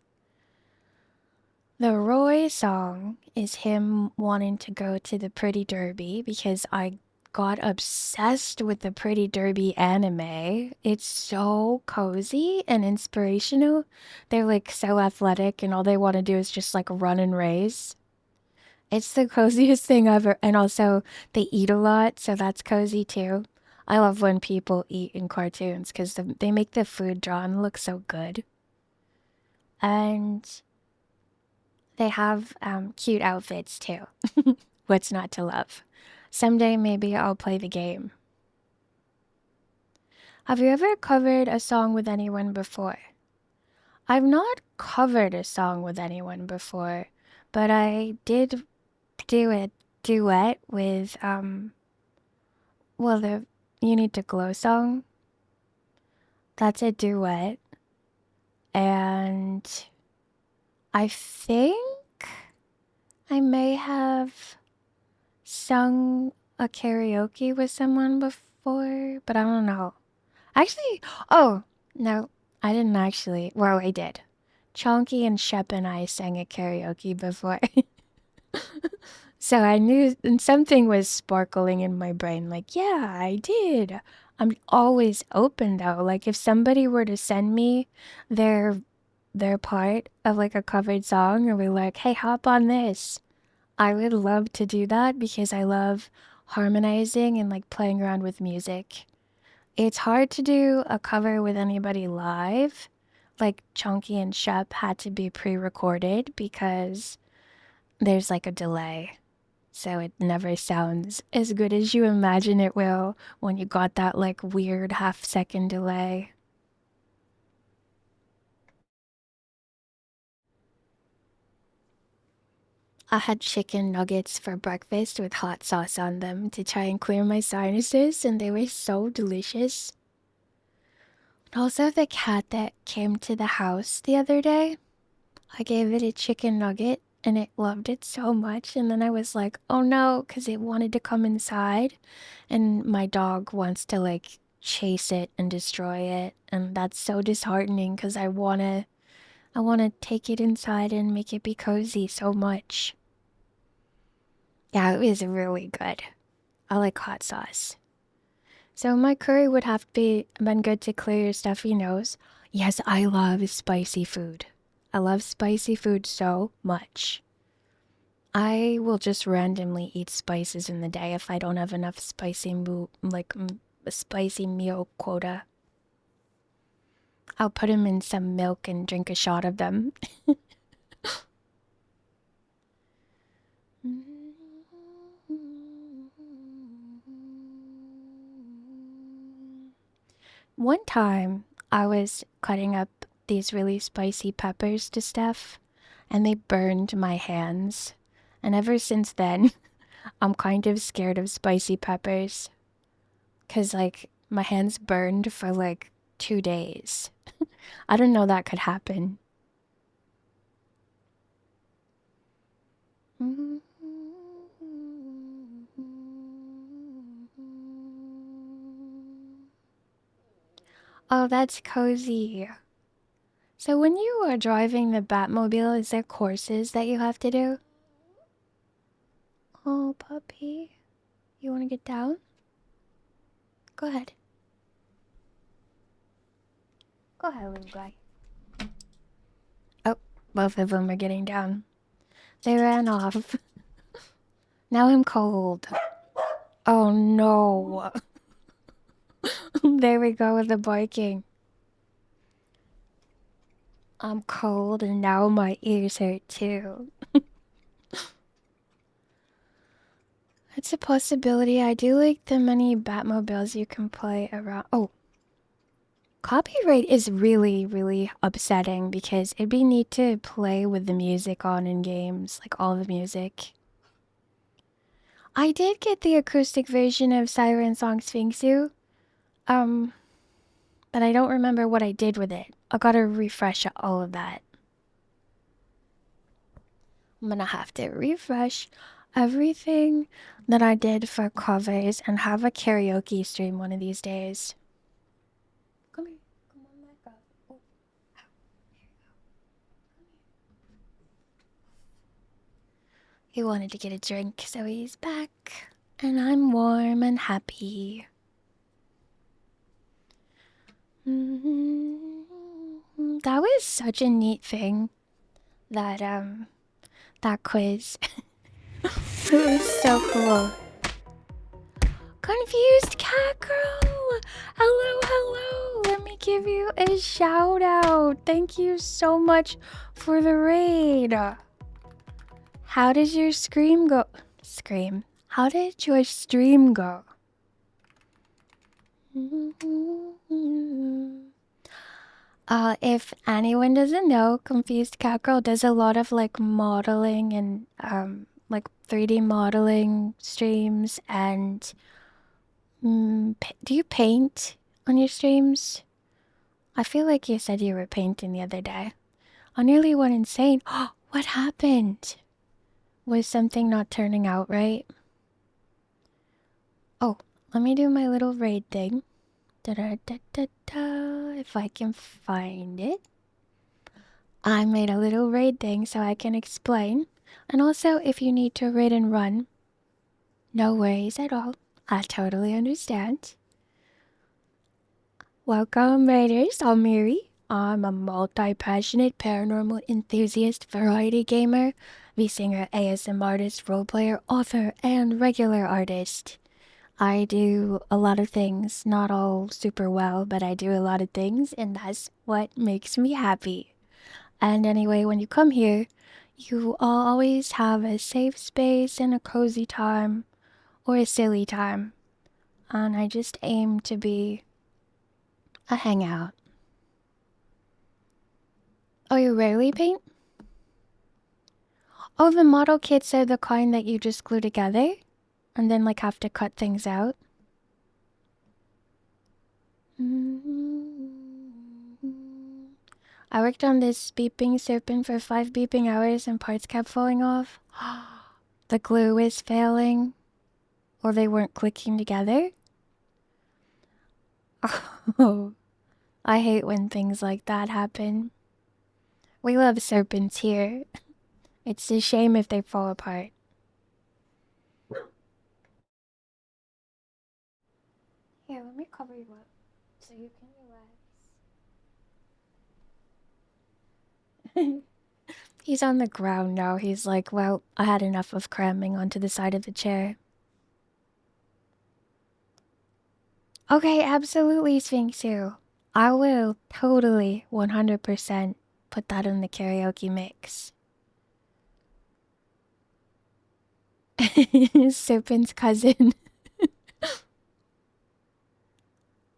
The Roy song is him wanting to go to the Pretty Derby because I got obsessed with the Pretty Derby anime. It's so cozy and inspirational. They're like so athletic and all they want to do is just like run and race. It's the coziest thing ever. And also, they eat a lot, so that's cozy too. I love when people eat in cartoons because they make the food drawn look so good. And they have cute outfits too. What's not to love? Someday maybe I'll play the game. Have you ever covered a song with anyone before? I've not covered a song with anyone before, but I did do a duet with well, the You Need to Glow song. That's a duet. And I think I may have sung a karaoke with someone before, but I don't know. Actually, oh, no, I didn't actually. Well, I did. Chonky and Shep and I sang a karaoke before. So I knew and something was sparkling in my brain, like, yeah, I did. I'm always open though. Like if somebody were to send me their their part of like a covered song and we're like, hey, hop on this. I would love to do that because I love harmonizing and like playing around with music. It's hard to do a cover with anybody live. Like Chunky and Shep had to be pre-recorded because there's like a delay. So it never sounds as good as you imagine it will when you got that like weird half-second delay. I had chicken nuggets for breakfast with hot sauce on them to try and clear my sinuses, and they were so delicious. Also, the cat that came to the house the other day, I gave it a chicken nugget and it loved it so much. And then I was like, oh no, because it wanted to come inside. And my dog wants to like chase it and destroy it. And that's so disheartening because I wanna take it inside and make it be cozy so much. Yeah, it was really good. I like hot sauce. So my curry would have been good to clear your stuffy nose. Yes, I love spicy food. I love spicy food so much. I will just randomly eat spices in the day if I don't have enough spicy meal quota. I'll put them in some milk and drink a shot of them. One time, I was cutting up these really spicy peppers to stuff, and they burned my hands. And ever since then, I'm kind of scared of spicy peppers. Because, like, my hands burned for like 2 days. I didn't know that could happen. Oh, that's cozy. So when you are driving the Batmobile, is there courses that you have to do? Oh, puppy. You want to get down? Go ahead. Go ahead, little guy. Oh, both of them are getting down. They ran off. Now I'm cold. Oh no. There we go with the barking. I'm cold and now my ears hurt too. It's a possibility. I do like the many Batmobiles you can play around. Oh, copyright is really, really upsetting because it'd be neat to play with the music on in games, like all the music. I did get the acoustic version of Siren Song Sphinxu, um, but I don't remember what I did with it. I gotta refresh all of that. I'm gonna have to refresh everything that I did for covers and have a karaoke stream one of these days. Come here. He wanted to get a drink, so he's back. And I'm warm and happy. That was such a neat thing. That quiz. It was so cool. Confused cat girl! Hello, hello! Let me give you a shout out. Thank you so much for the raid. How did your scream go? Scream. How did your stream go? If anyone doesn't know, Confused Cat Girl does a lot of like modeling and like 3D modeling streams. And do you paint on your streams? I feel like you said you were painting the other day. I nearly went insane. What happened? Was something not turning out right? Oh, let me do my little raid thing. If I can find it. I made a little raid thing so I can explain. And also, if you need to raid and run, no worries at all. I totally understand. Welcome, raiders. I'm Miri. I'm a multi-passionate paranormal enthusiast, variety gamer, V-singer, ASM artist, roleplayer, author, and regular artist. I do a lot of things, not all super well, but I do a lot of things, and that's what makes me happy. And anyway, when you come here, you always have a safe space and a cozy time, or a silly time. And I just aim to be a hangout. Oh, you rarely paint? Oh, the model kits are the kind that you just glue together? And then like have to cut things out? I worked on this beeping serpent for 5 beeping hours and parts kept falling off. The glue is failing. Or they weren't clicking together. Oh, I hate when things like that happen. We love serpents here. It's a shame if they fall apart. Here, let me cover you up so you can relax. He's on the ground now. He's like, well, I had enough of cramming onto the side of the chair. Okay, absolutely, Sphinxu. I will totally 100% put that in the karaoke mix. Serpent's cousin.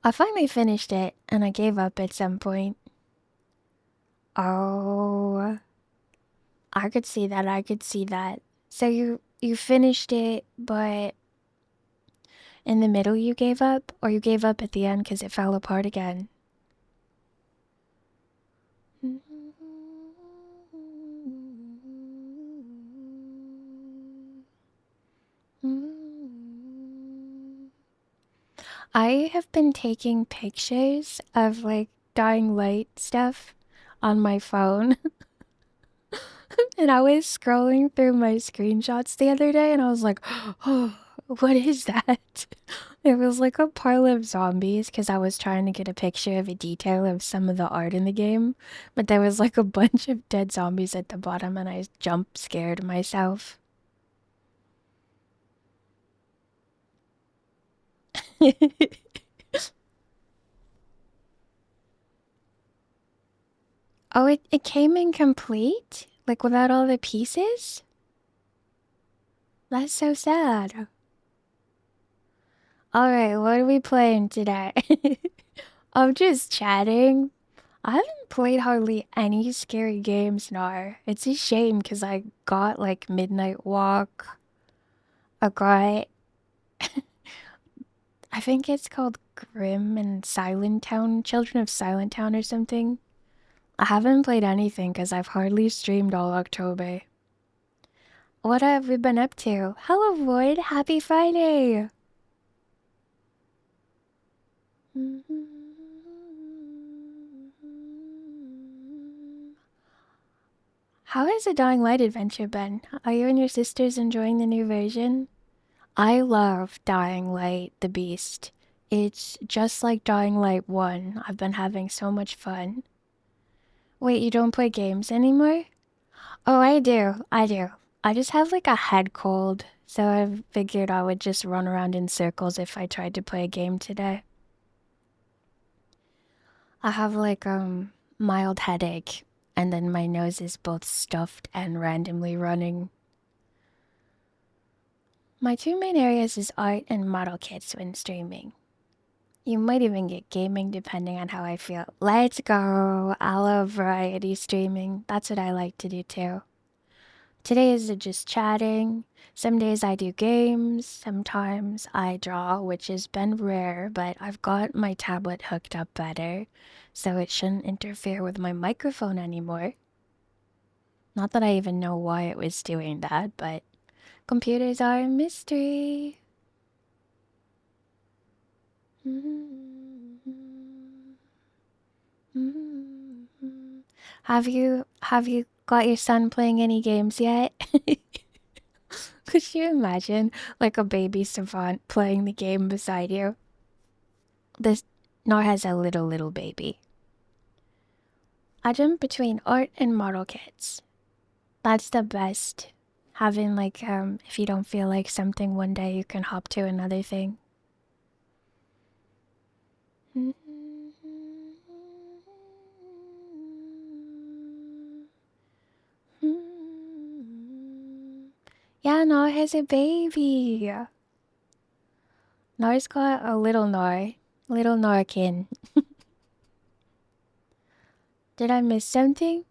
I finally finished it, and I gave up at some point. Oh, I could see that, I could see that. So you finished it, but in the middle you gave up? Or you gave up at the end because it fell apart again? I have been taking pictures of like dying light stuff on my phone. And I was scrolling through my screenshots the other day and I was like, oh, what is that? It was like a pile of zombies because I was trying to get a picture of a detail of some of the art in the game. But there was like a bunch of dead zombies at the bottom and I jump scared myself. Oh, it came incomplete? Like without all the pieces? That's so sad. Alright, what are we playing today? I'm just chatting. I haven't played hardly any scary games now. It's a shame because I got like Midnight Walk. I got... I think it's called Grim and Silent Town, Children of Silent Town or something. I haven't played anything because I've hardly streamed all October. What have we been up to? Hello, Void. Happy Friday. How has the Dying Light adventure been? Are you and your sisters enjoying the new version? I love Dying Light the Beast. It's just like Dying Light 1. I've been having so much fun. Wait, you don't play games anymore? Oh, I do. I do. I just have like a head cold, so I figured I would just run around in circles if I tried to play a game today. I have like mild headache, and then my nose is both stuffed and randomly running. My two main areas is art and model kits when streaming. You might even get gaming depending on how I feel. Let's go! I love variety streaming. That's what I like to do too. Today is just chatting. Some days I do games. Sometimes I draw, which has been rare, but I've got my tablet hooked up better, so it shouldn't interfere with my microphone anymore. Not that I even know why it was doing that, but computers are a mystery. Have you got your son playing any games yet? Could you imagine like a baby savant playing the game beside you? This Nor has a little baby. I jump between art and model kits. That's the best. Having like if you don't feel like something one day, you can hop to another thing. Yeah, Nor has a baby. Nor's got a little Norkin. Did I miss something?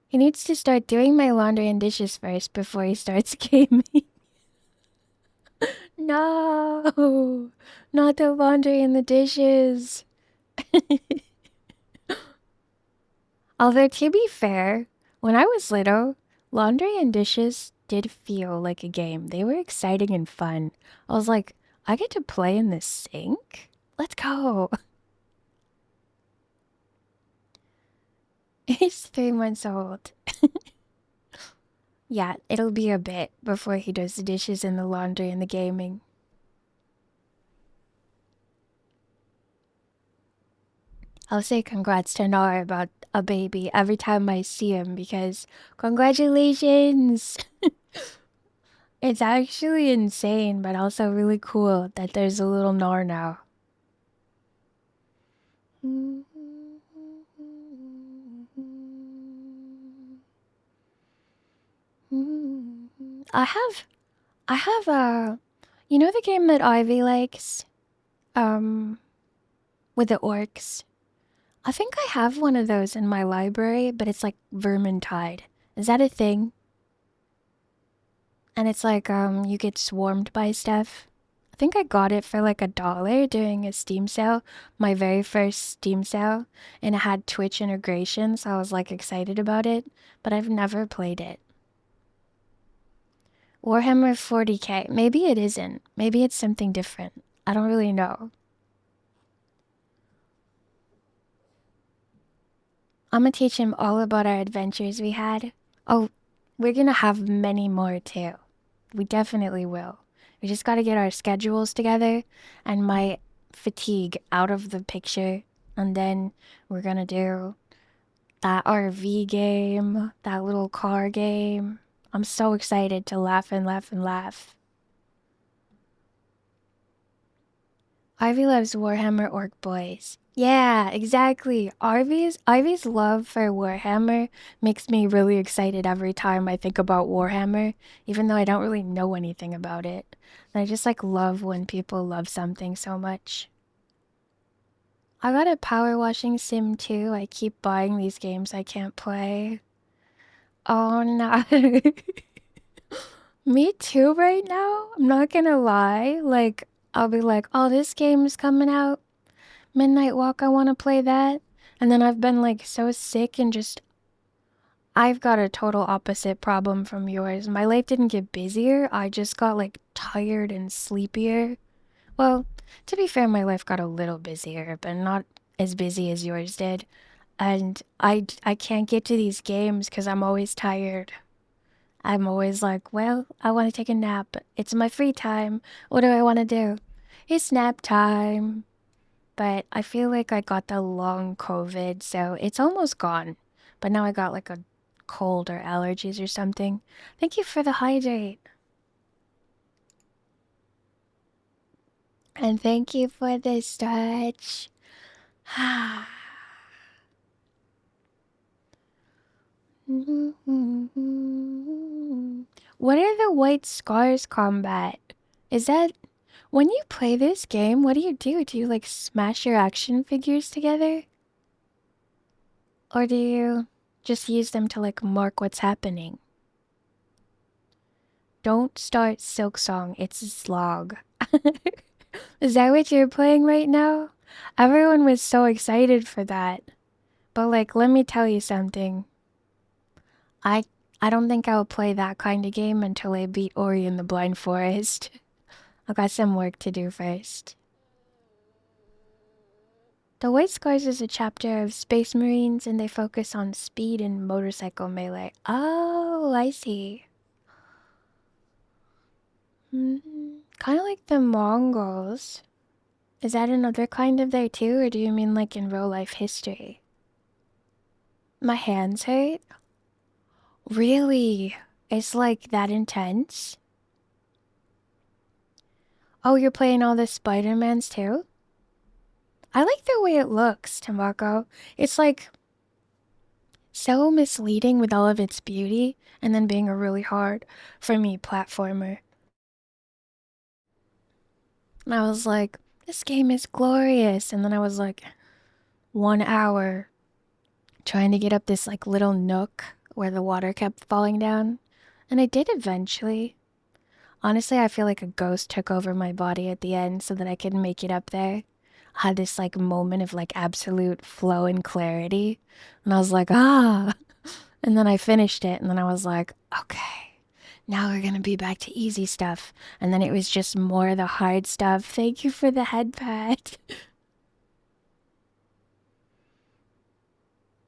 He needs to start doing my laundry and dishes first before he starts gaming. No, not the laundry and the dishes. Although, to be fair, when I was little, laundry and dishes did feel like a game. They were exciting and fun. I was like, I get to play in the sink? Let's go. He's 3 months old. Yeah, it'll be a bit before he does the dishes and the laundry and the gaming. I'll say congrats to Nora about a baby every time I see him because congratulations! It's actually insane, but also really cool that there's a little Nor now. I have you know the game that Ivy likes? Um, with the orcs. I think I have one of those in my library, but it's like Vermintide. Is that a thing? And it's like, you get swarmed by stuff. I think I got it for like $1 during a Steam sale, my very first Steam sale, and it had Twitch integration, so I was like excited about it, but I've never played it. Warhammer 40k. Maybe it isn't. Maybe it's something different. I don't really know. I'm gonna teach him all about our adventures we had. Oh, we're gonna have many more too. We definitely will. We just gotta get our schedules together and my fatigue out of the picture. And then we're gonna do that RV game, that little car game. I'm so excited to laugh and laugh and laugh. Ivy loves Warhammer Orc Boys. Yeah, exactly. Ivy's love for Warhammer makes me really excited every time I think about Warhammer, even though I don't really know anything about it. And I just like love when people love something so much. I got a power washing sim too. I keep buying these games I can't play. Oh no. Me too right now. I'm not gonna lie. Like, I'll be like, oh, this game's coming out. Midnight Walk, I want to play that. And then I've been like so sick and just. I've got a total opposite problem from yours. My life didn't get busier. I just got like tired and sleepier. Well, to be fair, my life got a little busier, but not as busy as yours did. And I can't get to these games because I'm always tired. I'm always like, well, I want to take a nap. It's my free time. What do I want to do? It's nap time. But I feel like I got the long COVID, so it's almost gone. But now I got like a cold or allergies or something. Thank you for the hydrate. And thank you for the stretch. What are the white scars combat? Is that when you play this game, what do you do? Do you like smash your action figures together? Or do you just use them to like mark what's happening? Don't start Silk Song, it's a slog. Is that what you're playing right now? Everyone was so excited for that. But like, let me tell you something. I I don't think I'll play that kind of game until I beat Ori in the Blind Forest. I've got some work to do first. The White Scars is a chapter of Space Marines and they focus on speed and motorcycle melee. Oh, I see. Kind of like the Mongols. Is that another kind of there too, or do you mean like in real life history? My hands hurt? Really? It's like that intense? Oh, you're playing all the Spider-Mans too? I like the way it looks, Tamako. It's like so misleading with all of its beauty and then being a really hard, for me, platformer. And I was like, this game is glorious. And then I was like, 1 hour trying to get up this like little nook where the water kept falling down. And I did eventually. Honestly, I feel like a ghost took over my body at the end so that I could make it up there. I had this like moment of like absolute flow and clarity. And I was like, ah. And then I finished it and then I was like, okay, now we're gonna be back to easy stuff. And then it was just more of the hard stuff. Thank you for the head pat.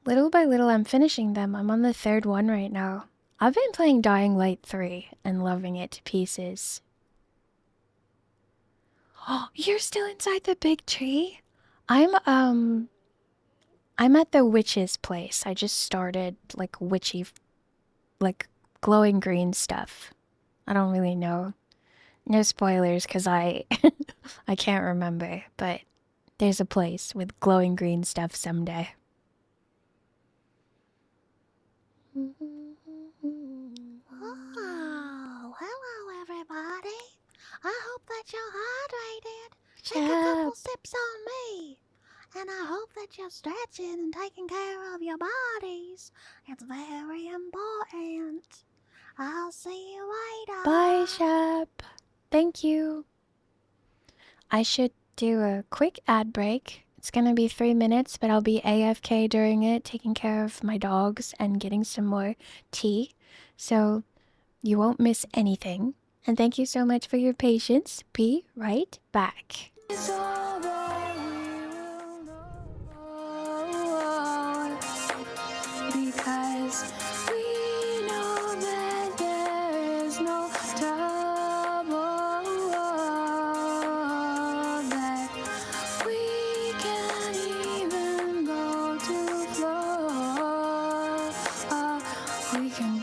Little by little, I'm finishing them. I'm on the third one right now. I've been playing Dying Light 3 and loving it to pieces. Oh, you're still inside the big tree? I'm at the witch's place. I just started like witchy, like glowing green stuff. I don't really know. No spoilers because I I can't remember, but there's a place with glowing green stuff someday. Oh, hello everybody. I hope that you're hydrated. Take a Chap. couple sips on me. And I hope that you're stretching and taking care of your bodies. It's very important. I'll see you later. Bye, Shep. Thank you. I should do a quick ad break. It's gonna be 3 minutes, but I'll be AFK during it, taking care of my dogs and getting some more tea. So you won't miss anything. And thank you so much for your patience. Be right back. It's all that we will know, because we know that there is no trouble that we can't even go to floor. We can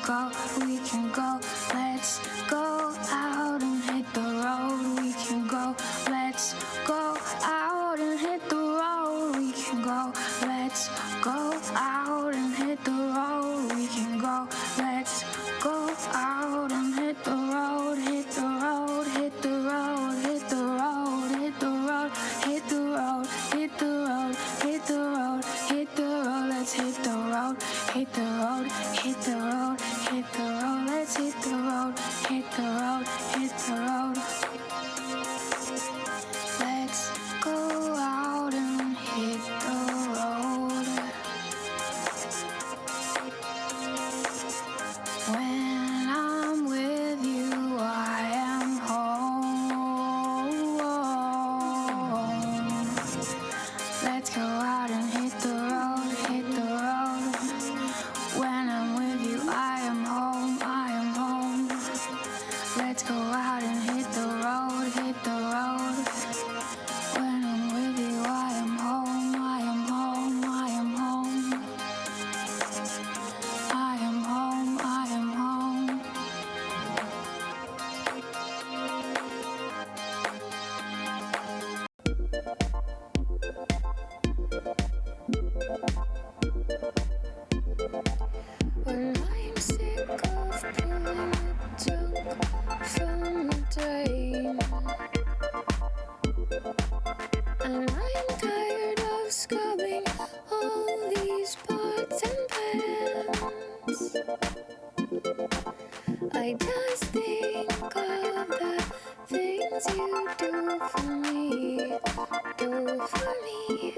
go, let's go out and hit the road. We can go, let's go out and hit the road. We can go, let's go out and hit the road. We can go, let's go out and hit the road. Hit the road, hit the road, hit the road, hit the road, hit the road, hit the road, hit the road, hit the road. Let's hit the road, hit the road, hit the road, hit the road. Let's hit the road, hit the road, hit the road. Let's go out and hit the road. When I'm with you, I am home. Let's go out and hit the road, hit the I just think of the things you do for me, do for me.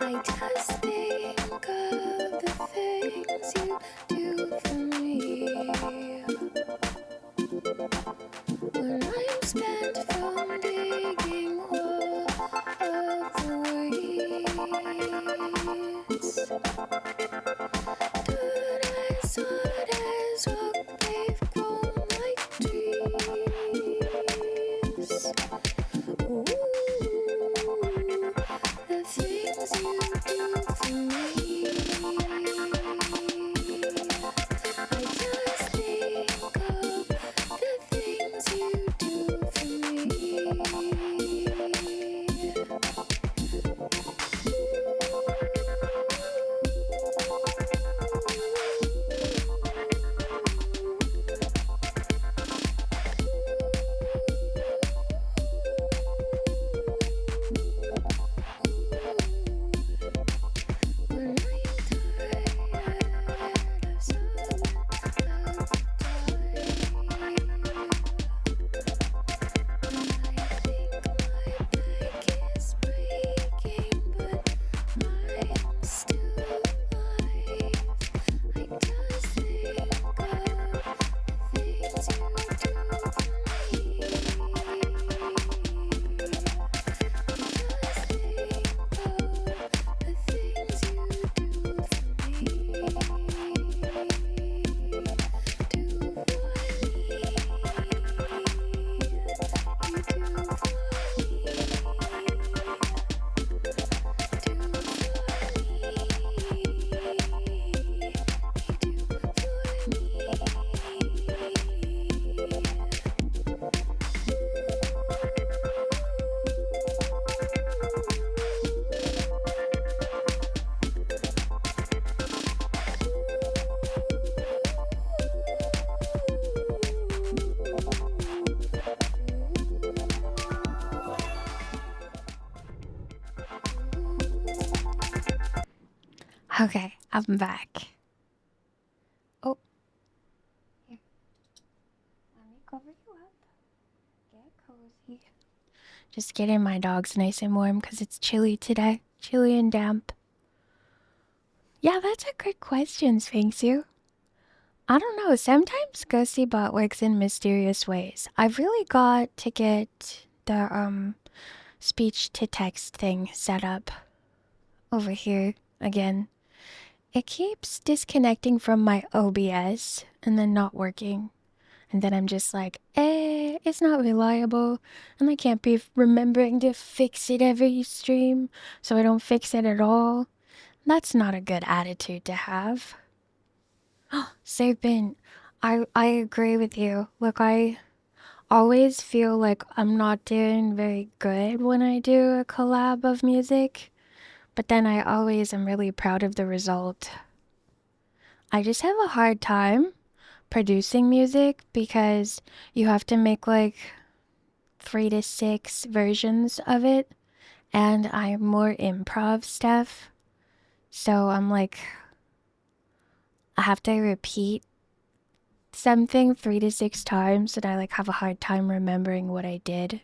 I just think of the things you do for me. When I'm spent from digging all of the weeds, but I saw it as what they've grown like trees. Ooh, the things you do for me. I just think of the things you do for me. When I'm tired of someone else dying, and I think my back is breaking, but I'm still alive. I just think of the things you do for me. I just think of the things you do for me. Do for Okay, I'm back. Oh, here. Let me cover you up. Get cozy. Just getting my dogs nice and warm because it's chilly today. Chilly and damp. Yeah, that's a good question, Sphinxu. I don't know. Sometimes Ghosty Bot works in mysterious ways. I've really got to get the speech to text thing set up over here again. It keeps disconnecting from my OBS and then not working. And then I'm just like, it's not reliable. And I can't be remembering to fix it every stream, so I don't fix it at all. That's not a good attitude to have. Sapin, I agree with you. Look, I always feel like I'm not doing very good when I do a collab of music. But then I always am really proud of the result. I just have a hard time producing music because you have to make like 3 to 6 versions of it, and I'm more improv stuff. So I'm like, I have to repeat something 3 to 6 times, and I like have a hard time remembering what I did.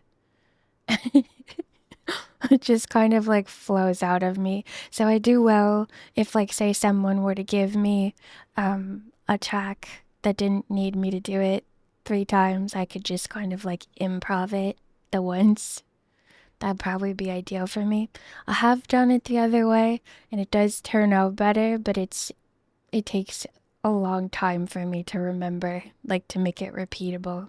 It just kind of like flows out of me. So I do well if like say someone were to give me a track that didn't need me to do it 3 times, I could just kind of like improv it the once. That'd probably be ideal for me. I have done it the other way and it does turn out better, but it takes a long time for me to remember, like to make it repeatable.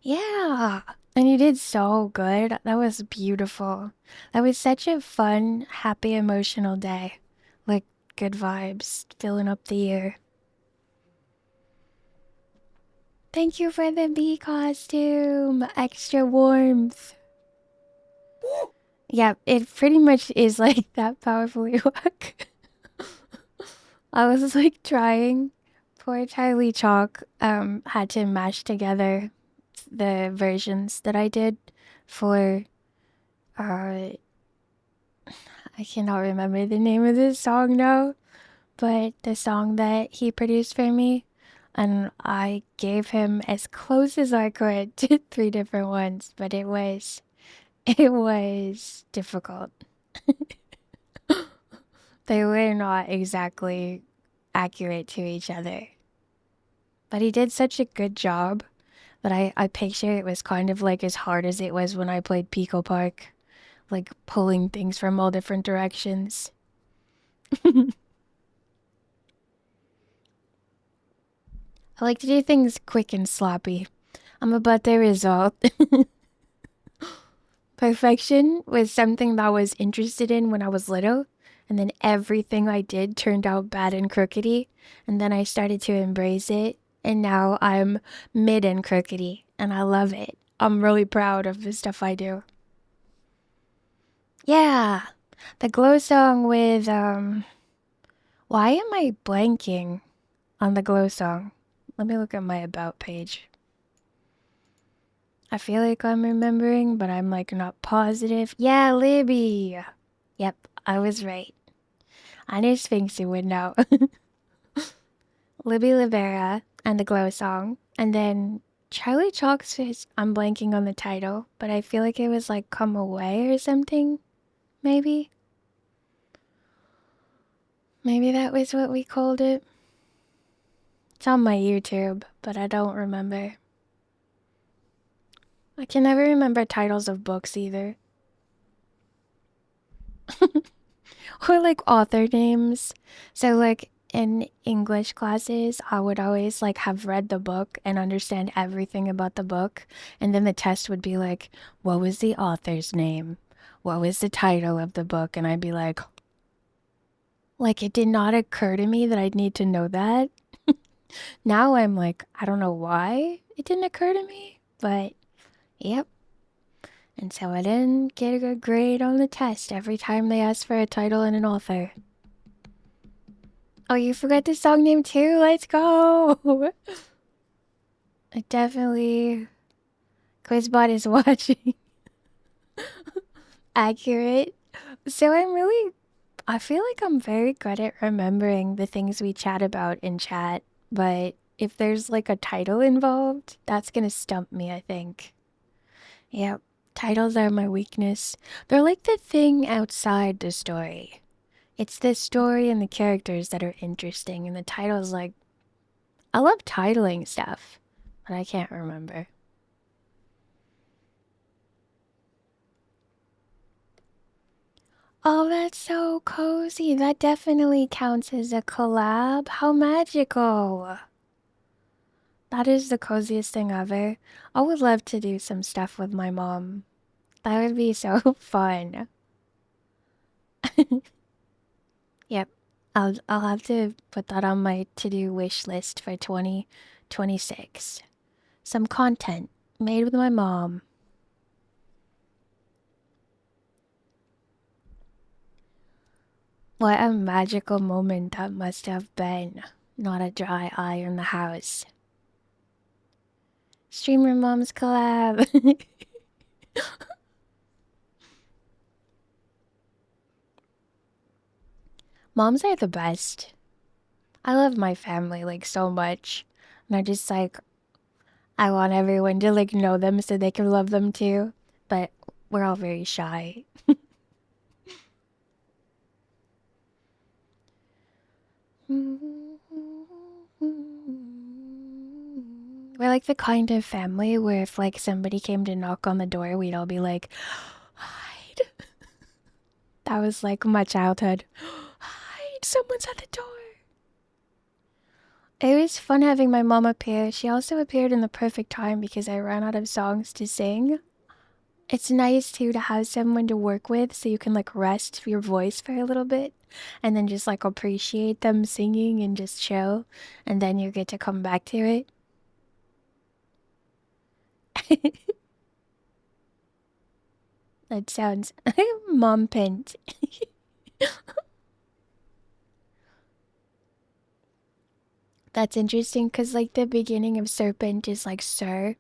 Yeah, and you did so good. That was beautiful. That was such a fun, happy, emotional day. Like, good vibes filling up the year. Thank you for the bee costume. Extra warmth. Yeah, it pretty much is like that powerfully work. I was like trying. Poor Charlie Chalk had to mash together the versions that I did for I I cannot remember the name of this song now, but the song that he produced for me, and I gave him as close as I could to 3 different ones, but it was difficult. They were not exactly accurate to each other. But he did such a good job that I picture it was kind of like as hard as it was when I played Pico Park, like pulling things from all different directions. I like to do things quick and sloppy. I'm about the result. Perfection was something that I was interested in when I was little, and then everything I did turned out bad and crookedy, and then I started to embrace it, and now I'm mid and crookedy, and I love it. I'm really proud of the stuff I do. Yeah, the glow song with, why am I blanking on the glow song? Let me look at my about page. I feel like I'm remembering, but I'm like not positive. Yeah, Libby. Yep, I was right. I knew Sphinxy would know. Libby Libera and the Glow song. And then Charlie Chalk's I'm blanking on the title, but I feel like it was like Come Away or something. Maybe? Maybe that was what we called it. It's on my YouTube, but I don't remember. I can never remember titles of books either. Or like author names. So like in English classes, I would always like have read the book and understand everything about the book. And then the test would be like, what was the author's name? What was the title of the book? And I'd be like it did not occur to me that I'd need to know that. Now I'm like, I don't know why it didn't occur to me, but yep. And so I didn't get a good grade on the test every time they asked for a title and an author. Oh, you forgot the song name too? Let's go! I definitely... Quizbot is watching. Accurate. So I feel like I'm very good at remembering the things we chat about in chat, but if there's like a title involved, that's gonna stump me, I think. Yep, titles are my weakness. They're like the thing outside the story. It's the story and the characters that are interesting, and the title's like... I love titling stuff, but I can't remember. Oh, that's so cozy. That definitely counts as a collab. How magical. That is the coziest thing ever. I would love to do some stuff with my mom. That would be so fun. Yep. I'll have to put that on my to-do wish list for 2026. Some content made with my mom. What a magical moment that must have been. Not a dry eye in the house. Streamer Moms collab. Moms are the best. I love my family like so much. And I just like, I want everyone to like know them so they can love them too. But we're all very shy. We're like the kind of family where if like somebody came to knock on the door, we'd all be like, hide. That was like my childhood. Hide, someone's at the door. It was fun having my mom appear. She also appeared in the perfect time because I ran out of songs to sing. It's nice too to have someone to work with so you can like rest your voice for a little bit and then just like appreciate them singing and just chill, and then you get to come back to it. That sounds mom pent. That's interesting because like the beginning of Serpent is like Sir,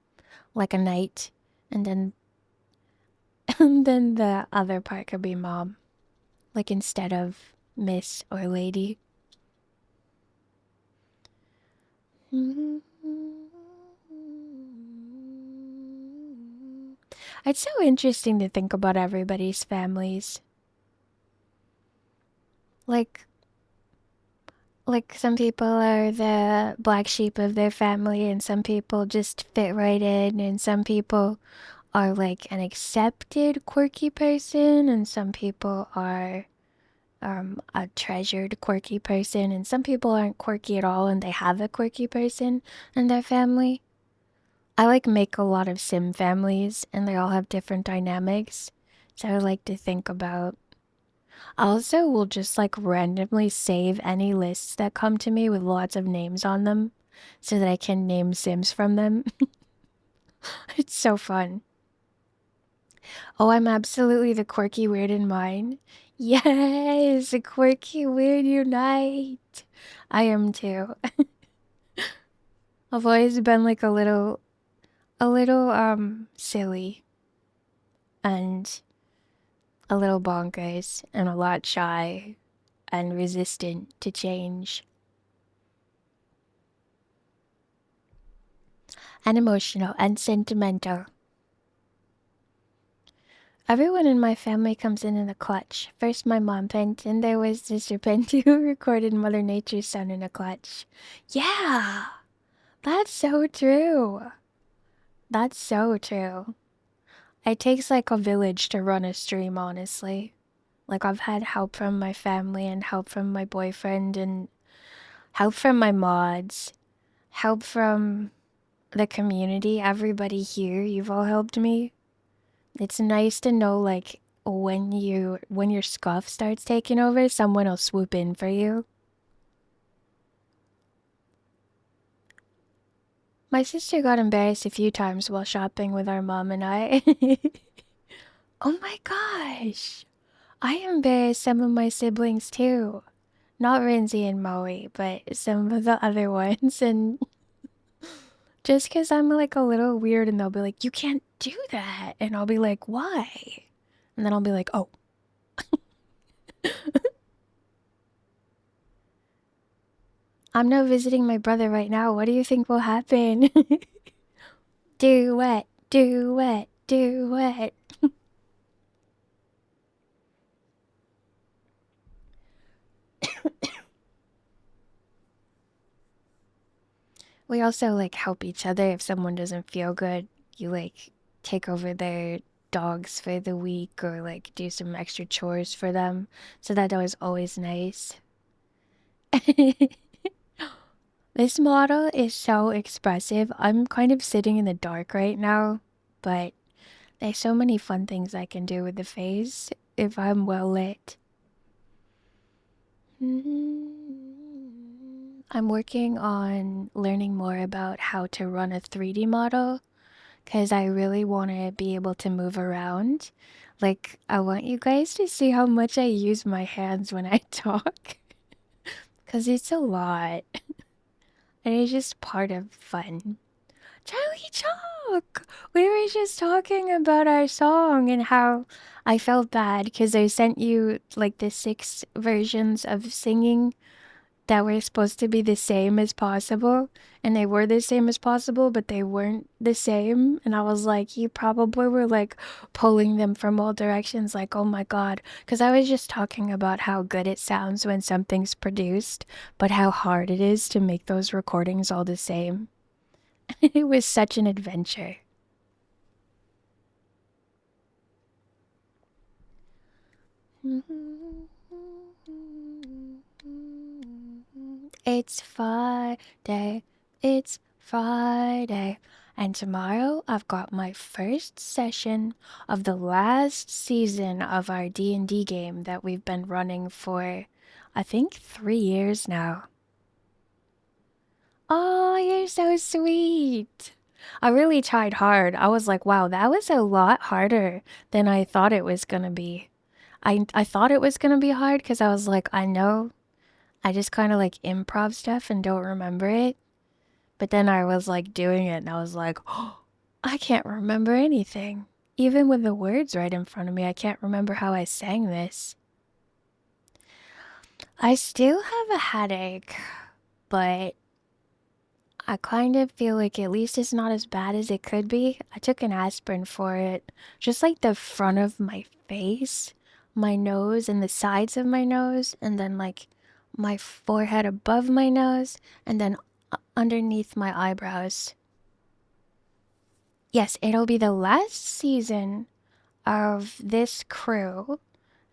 like a knight, and then and then the other part could be mom. like instead of Miss or Lady. It's so interesting to think about everybody's families. Like some people are the black sheep of their family, and some people just fit right in, and some people are like an accepted quirky person, and some people are a treasured quirky person, and some people aren't quirky at all and they have a quirky person in their family. I like make a lot of sim families and they all have different dynamics. So I like to think about. I also will just like randomly save any lists that come to me with lots of names on them so that I can name sims from them. It's so fun. Oh, I'm absolutely the quirky weird in mine. Yes, the quirky weird unite. I am too. I've always been like a little silly and a little bonkers and a lot shy and resistant to change and emotional and sentimental. Everyone in my family comes in a clutch. First my mom pent, and there was Sister Pent who recorded Mother Nature's son in a clutch. Yeah, that's so true. That's so true. It takes like a village to run a stream, honestly. Like I've had help from my family and help from my boyfriend and help from my mods, help from the community, everybody here, you've all helped me. It's nice to know like when your scuff starts taking over, someone will swoop in for you. My sister got embarrassed a few times while shopping with our mom and I. Oh my gosh. I embarrassed some of my siblings too. Not Rinzy and Moe, but some of the other ones. And just because I'm like a little weird and they'll be like, you can't do that. And I'll be like, why? And then I'll be like, oh. I'm not visiting my brother right now. What do you think will happen? Duet, duet, duet. We also like help each other if someone doesn't feel good. You like take over their dogs for the week or like do some extra chores for them. So that was always nice. This model is so expressive. I'm kind of sitting in the dark right now, but there's so many fun things I can do with the face if I'm well lit. I'm working on learning more about how to run a 3D model because I really want to be able to move around. Like, I want you guys to see how much I use my hands when I talk because it's a lot and it's just part of fun. Charlie Chalk! We were just talking about our song and how I felt bad because I sent you like the 6 versions of singing that were supposed to be the same as possible, and they were the same as possible, but they weren't the same. And I was like, you probably were like pulling them from all directions, like, oh my god. Because I was just talking about how good it sounds when something's produced, but how hard it is to make those recordings all the same. It was such an adventure. It's Friday, it's Friday, and tomorrow I've got my first session of the last season of our D&D game that we've been running for, I think, 3 years now. Oh, you're so sweet. I really tried hard. I was like, wow, that was a lot harder than I thought it was gonna be. I thought it was gonna be hard because I was like, I know I just kind of like improv stuff and don't remember it. But then I was like doing it and I was like, oh, I can't remember anything. Even with the words right in front of me, I can't remember how I sang this. I still have a headache, but I kind of feel like at least it's not as bad as it could be. I took an aspirin for it. Just like the front of my face, my nose, and the sides of my nose, and then like my forehead above my nose, and then underneath my eyebrows. Yes, it'll be the last season of this crew.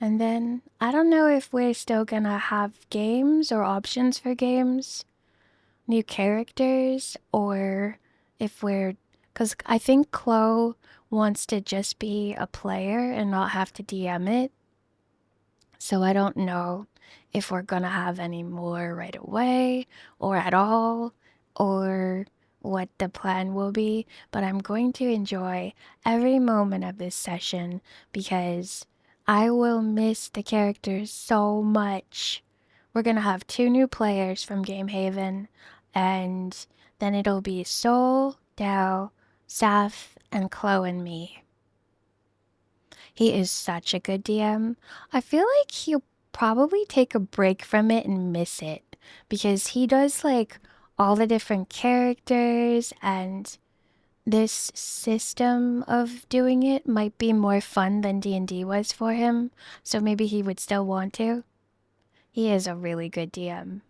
And then I don't know if we're still gonna have games or options for games, new characters, or if we're. Because I think Chloe wants to just be a player and not have to DM it. So I don't know if we're gonna have any more right away or at all, or what the plan will be, but I'm going to enjoy every moment of this session because I will miss the characters so much. We're gonna have 2 new players from Game Haven, and then it'll be Sol, Dao, Saf, and Chloe and me. He is such a good DM. I feel like he'll probably take a break from it and miss it because he does like all the different characters, and this system of doing it might be more fun than D&D was for him, so maybe he would still want to. He is a really good DM.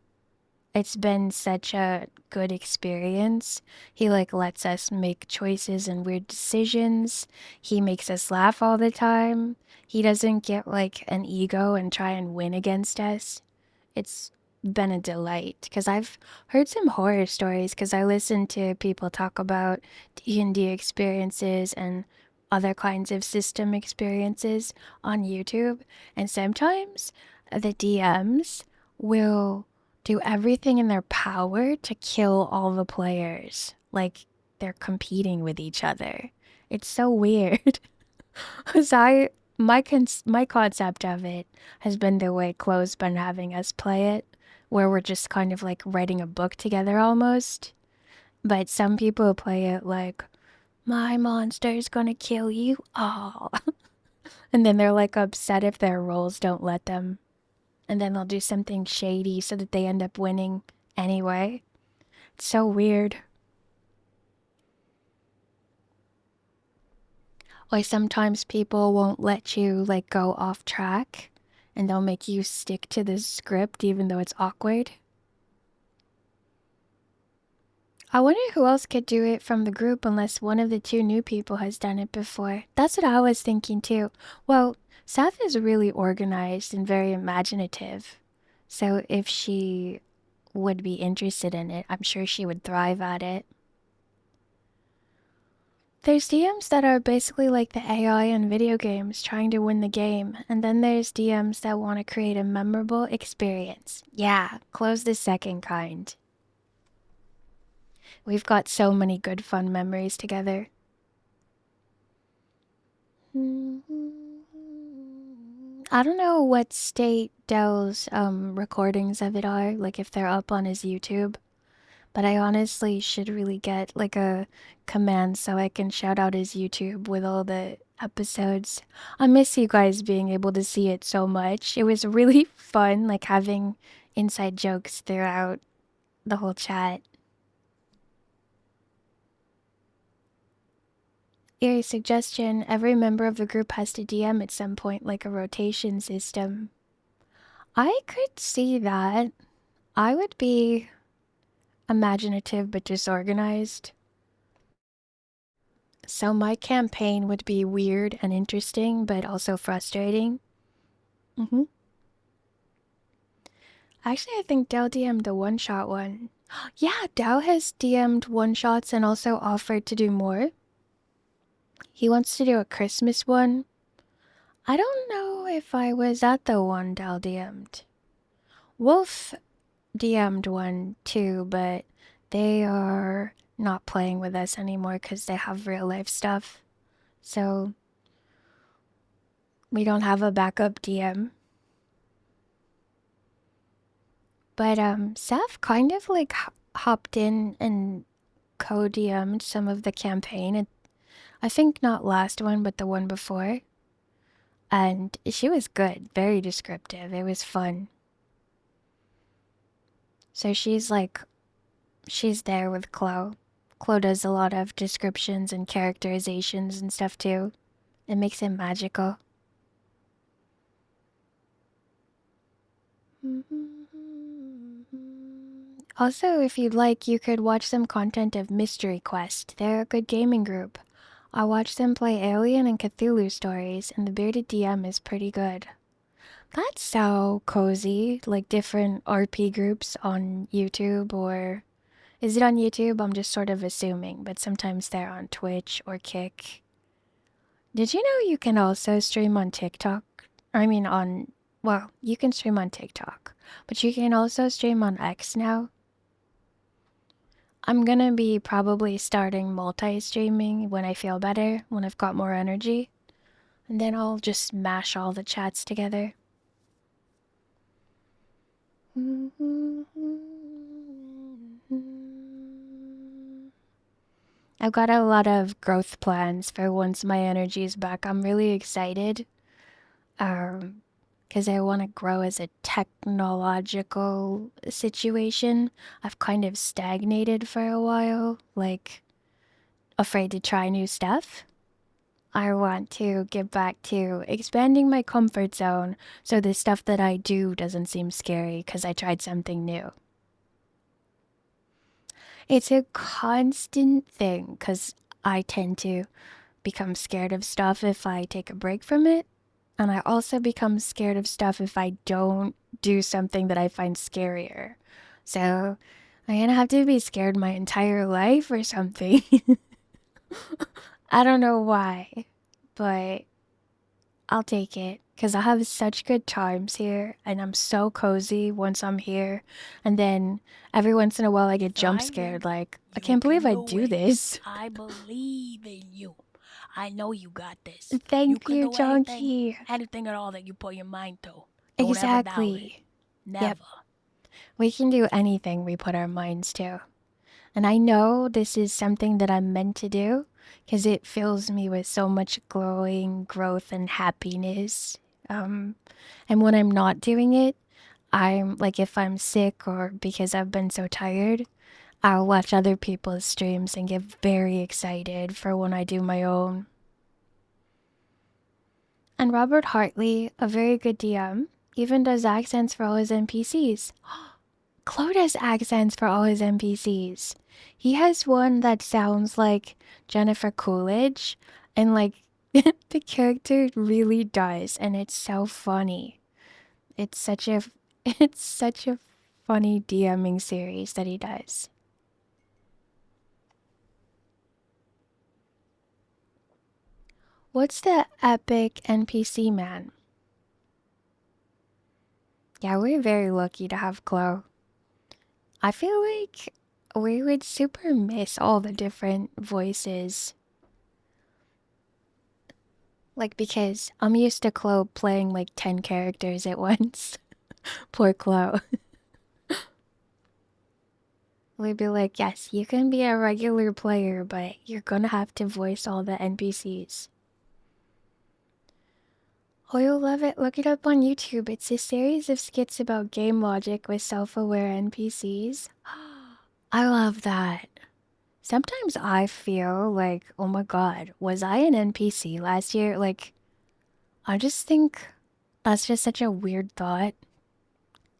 It's been such a good experience. He like lets us make choices and weird decisions. He makes us laugh all the time. He doesn't get like an ego and try and win against us. It's been a delight because I've heard some horror stories because I listen to people talk about D&D experiences and other kinds of system experiences on YouTube, and sometimes the DMs will do everything in their power to kill all the players. Like they're competing with each other. It's so weird. Cause my concept of it has been the way Chloe's been having us play it, where we're just kind of like writing a book together almost. But some people play it like, my monster's gonna kill you all. And then they're like upset if their rolls don't let them. And then they'll do something shady so that they end up winning anyway. It's so weird. Like sometimes people won't let you like go off track and they'll make you stick to the script even though it's awkward. I wonder who else could do it from the group unless one of the 2 new people has done it before. That's what I was thinking too. Well, Seth is really organized and very imaginative. So if she would be interested in it, I'm sure she would thrive at it. There's DMs that are basically like the AI in video games trying to win the game, and then there's DMs that want to create a memorable experience. Yeah, close the second kind. We've got so many good fun memories together. I don't know what state Dell's recordings of it are, like if they're up on his YouTube. But I honestly should really get like a command so I can shout out his YouTube with all the episodes. I miss you guys being able to see it so much. It was really fun, like having inside jokes throughout the whole chat. Eerie suggestion, every member of the group has to DM at some point, like a rotation system. I could see that. I would be imaginative but disorganized. So my campaign would be weird and interesting, but also frustrating. Actually, I think Dell DM'd the one-shot one. Yeah, Dell has DM'd one-shots and also offered to do more. He wants to do a Christmas one. I don't know if I was at the one Dell DM'd. Wolf DM'd one too, but they are not playing with us anymore because they have real life stuff. So we don't have a backup DM. But Seth kind of like hopped in and co-DM'd some of the campaign. I think not last one, but the one before. And she was good, very descriptive. It was fun. So she's there with Chloe. Chloe does a lot of descriptions and characterizations and stuff too. It makes it magical. Also, if you'd like, you could watch some content of Mystery Quest. They're a good gaming group. I watch them play Alien and Cthulhu stories, and the bearded DM is pretty good. That's so cozy, like different RP groups on YouTube, or is it on YouTube? I'm just sort of assuming, but sometimes they're on Twitch or Kick. Did you know you can also stream on TikTok? Well, you can stream on TikTok, but you can also stream on X now. I'm gonna be probably starting multi-streaming when I feel better, when I've got more energy. And then I'll just mash all the chats together. I've got a lot of growth plans for once my energy is back. I'm really excited. Because I want to grow as a technological situation. I've kind of stagnated for a while, like afraid to try new stuff. I want to get back to expanding my comfort zone so the stuff that I do doesn't seem scary because I tried something new. It's a constant thing because I tend to become scared of stuff if I take a break from it. And I also become scared of stuff if I don't do something that I find scarier. So I'm gonna have to be scared my entire life or something. I don't know why, but I'll take it because I have such good times here and I'm so cozy once I'm here. And then every once in a while I get jump scared, like, I can't believe I do this. I believe in you. I know you got this. Thank you, do Jonky. anything at all that you put your mind to. Don't exactly. Never. Yep. We can do anything we put our minds to. And I know this is something that I'm meant to do because it fills me with so much glowing growth and happiness. And when I'm not doing it, I'm like, if I'm sick or because I've been so tired, I'll watch other people's streams and get very excited for when I do my own. And Robert Hartley, a very good DM, even does accents for all his NPCs. Chloe does accents for all his NPCs. He has one that sounds like Jennifer Coolidge, and like the character really does, and it's so funny. It's such a funny DMing series that he does. What's the epic NPC man? Yeah, we're very lucky to have Chloe. I feel like we would super miss all the different voices. Like, because I'm used to Chloe playing like 10 characters at once. Poor Chloe. We'd be like, yes, you can be a regular player, but you're gonna have to voice all the NPCs. Oh, you'll love it. Look it up on YouTube. It's a series of skits about game logic with self-aware NPCs. I love that. Sometimes I feel like, oh my god, was I an NPC last year? Like, I just think that's just such a weird thought.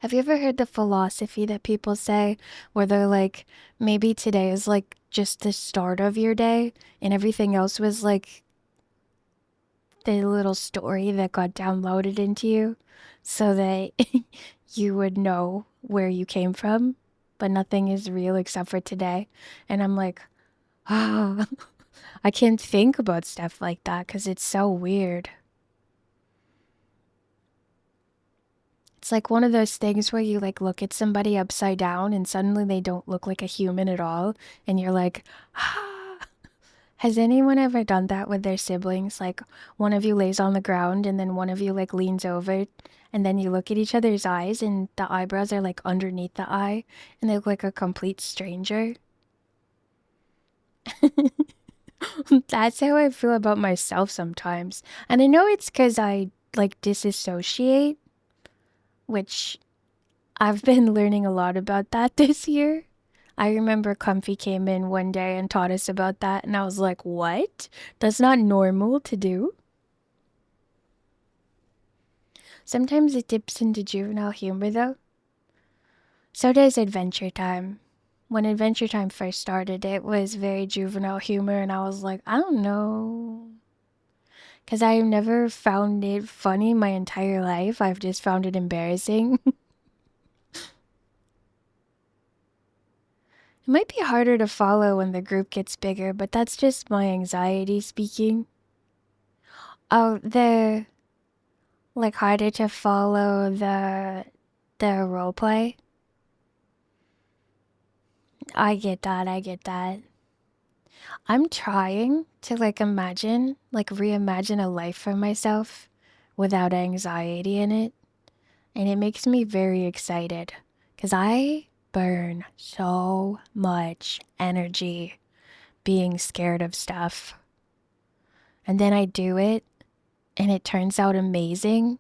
Have you ever heard the philosophy that people say where they're like, maybe today is like just the start of your day and everything else was like the little story that got downloaded into you so that you would know where you came from, but nothing is real except for today. And I'm like, oh, I can't think about stuff like that because it's so weird. It's like one of those things where you like look at somebody upside down and suddenly they don't look like a human at all. And you're like, ah. Has anyone ever done that with their siblings? Like one of you lays on the ground and then one of you like leans over and then you look at each other's eyes and the eyebrows are like underneath the eye and they look like a complete stranger. That's how I feel about myself sometimes. And I know it's because I like disassociate, which I've been learning a lot about that this year. I remember Comfy came in one day and taught us about that, and I was like, what? That's not normal to do. Sometimes it dips into juvenile humor, though. So does Adventure Time. When Adventure Time first started, it was very juvenile humor, and I was like, I don't know. Because I've never found it funny my entire life. I've just found it embarrassing. It might be harder to follow when the group gets bigger, but that's just my anxiety speaking. Oh, the like harder to follow the roleplay. I get that, I get that. I'm trying to reimagine a life for myself without anxiety in it, and it makes me very excited because I burn so much energy being scared of stuff. And then I do it and it turns out amazing.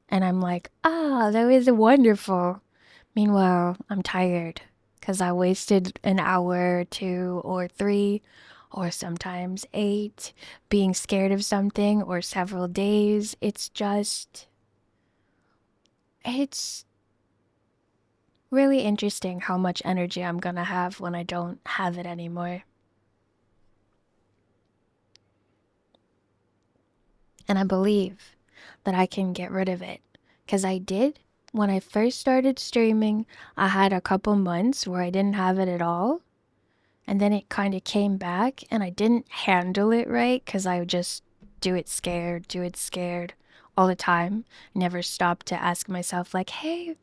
And I'm like, that was wonderful. Meanwhile, I'm tired because I wasted an hour, 2 or 3, or sometimes 8 being scared of something, or several days. It's really interesting how much energy I'm gonna have when I don't have it anymore. And I believe that I can get rid of it. Because I did. When I first started streaming, I had a couple months where I didn't have it at all. And then it kind of came back and I didn't handle it right because I would just do it scared all the time. Never stopped to ask myself, like, hey,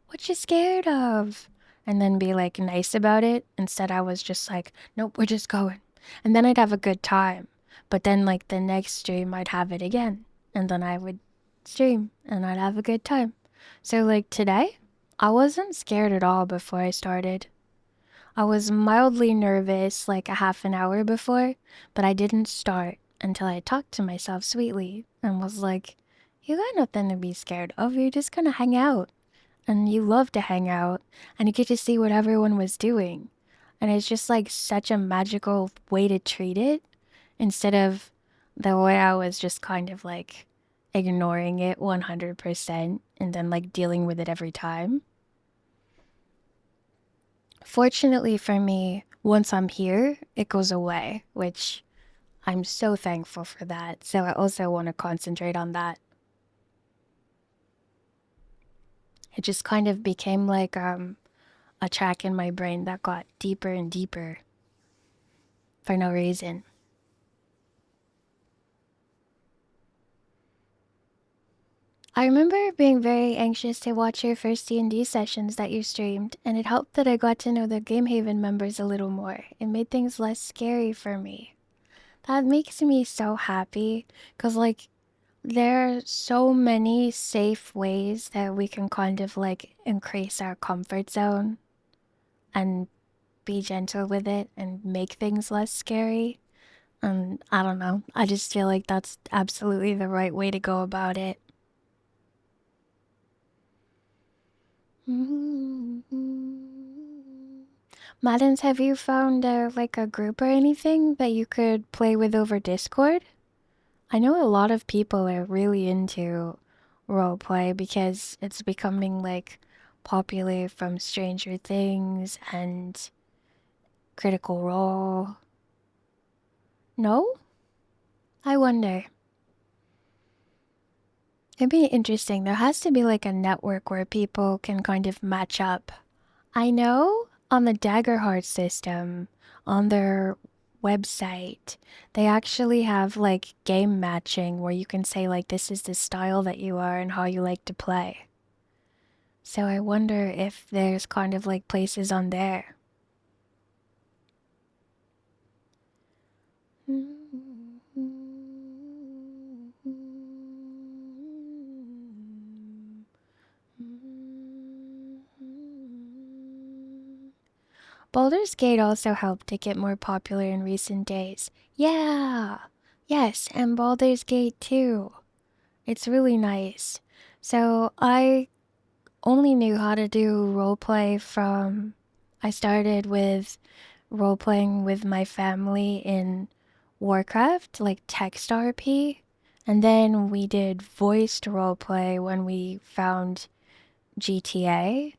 what you scared of? And then be like nice about it. Instead, I was just like, nope, we're just going. And then I'd have a good time. But then, like, the next stream, I'd have it again. And then I would stream and I'd have a good time. So, like, today, I wasn't scared at all before I started. I was mildly nervous like a half an hour before, but I didn't start until I talked to myself sweetly and was like, you got nothing to be scared of. You're just gonna hang out. And you love to hang out and you get to see what everyone was doing. And it's just like such a magical way to treat it instead of the way I was just kind of like ignoring it 100% and then like dealing with it every time. Fortunately for me, once I'm here, it goes away, which I'm so thankful for that. So I also want to concentrate on that. It just kind of became like a track in my brain that got deeper and deeper for no reason. I remember being very anxious to watch your first D&D sessions that you streamed, and it helped that I got to know the Gamehaven members a little more. It made things less scary for me. That makes me so happy, because, like, there are so many safe ways that we can kind of, like, increase our comfort zone and be gentle with it and make things less scary. And I don't know, I just feel like that's absolutely the right way to go about it. Madens, have you found like a group or anything that you could play with over Discord? I know a lot of people are really into roleplay because it's becoming like popular from Stranger Things and Critical Role. No? I wonder. It'd be interesting. There has to be like a network where people can kind of match up. I know on the Daggerheart system, on their website, they actually have like game matching where you can say like this is the style that you are and how you like to play. So I wonder if there's kind of like places on there. Baldur's Gate also helped to get more popular in recent days. Yeah! Yes, and Baldur's Gate too. It's really nice. So I only knew how to do roleplay from. I started with role-playing with my family in Warcraft, like text RP. And then we did voiced roleplay when we found GTA.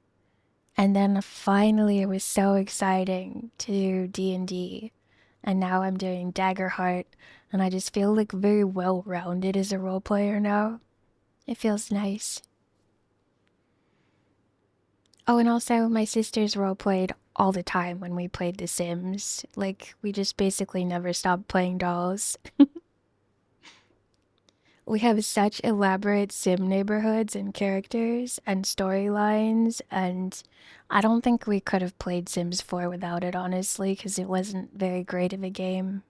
And then finally it was so exciting to do D&D. And now I'm doing Daggerheart, and I just feel like very well-rounded as a role player now. It feels nice. Oh, and also my sisters role played all the time when we played The Sims. Like, we just basically never stopped playing dolls. We have such elaborate sim neighborhoods and characters and storylines, and I don't think we could have played Sims 4 without it, honestly, because it wasn't very great of a game.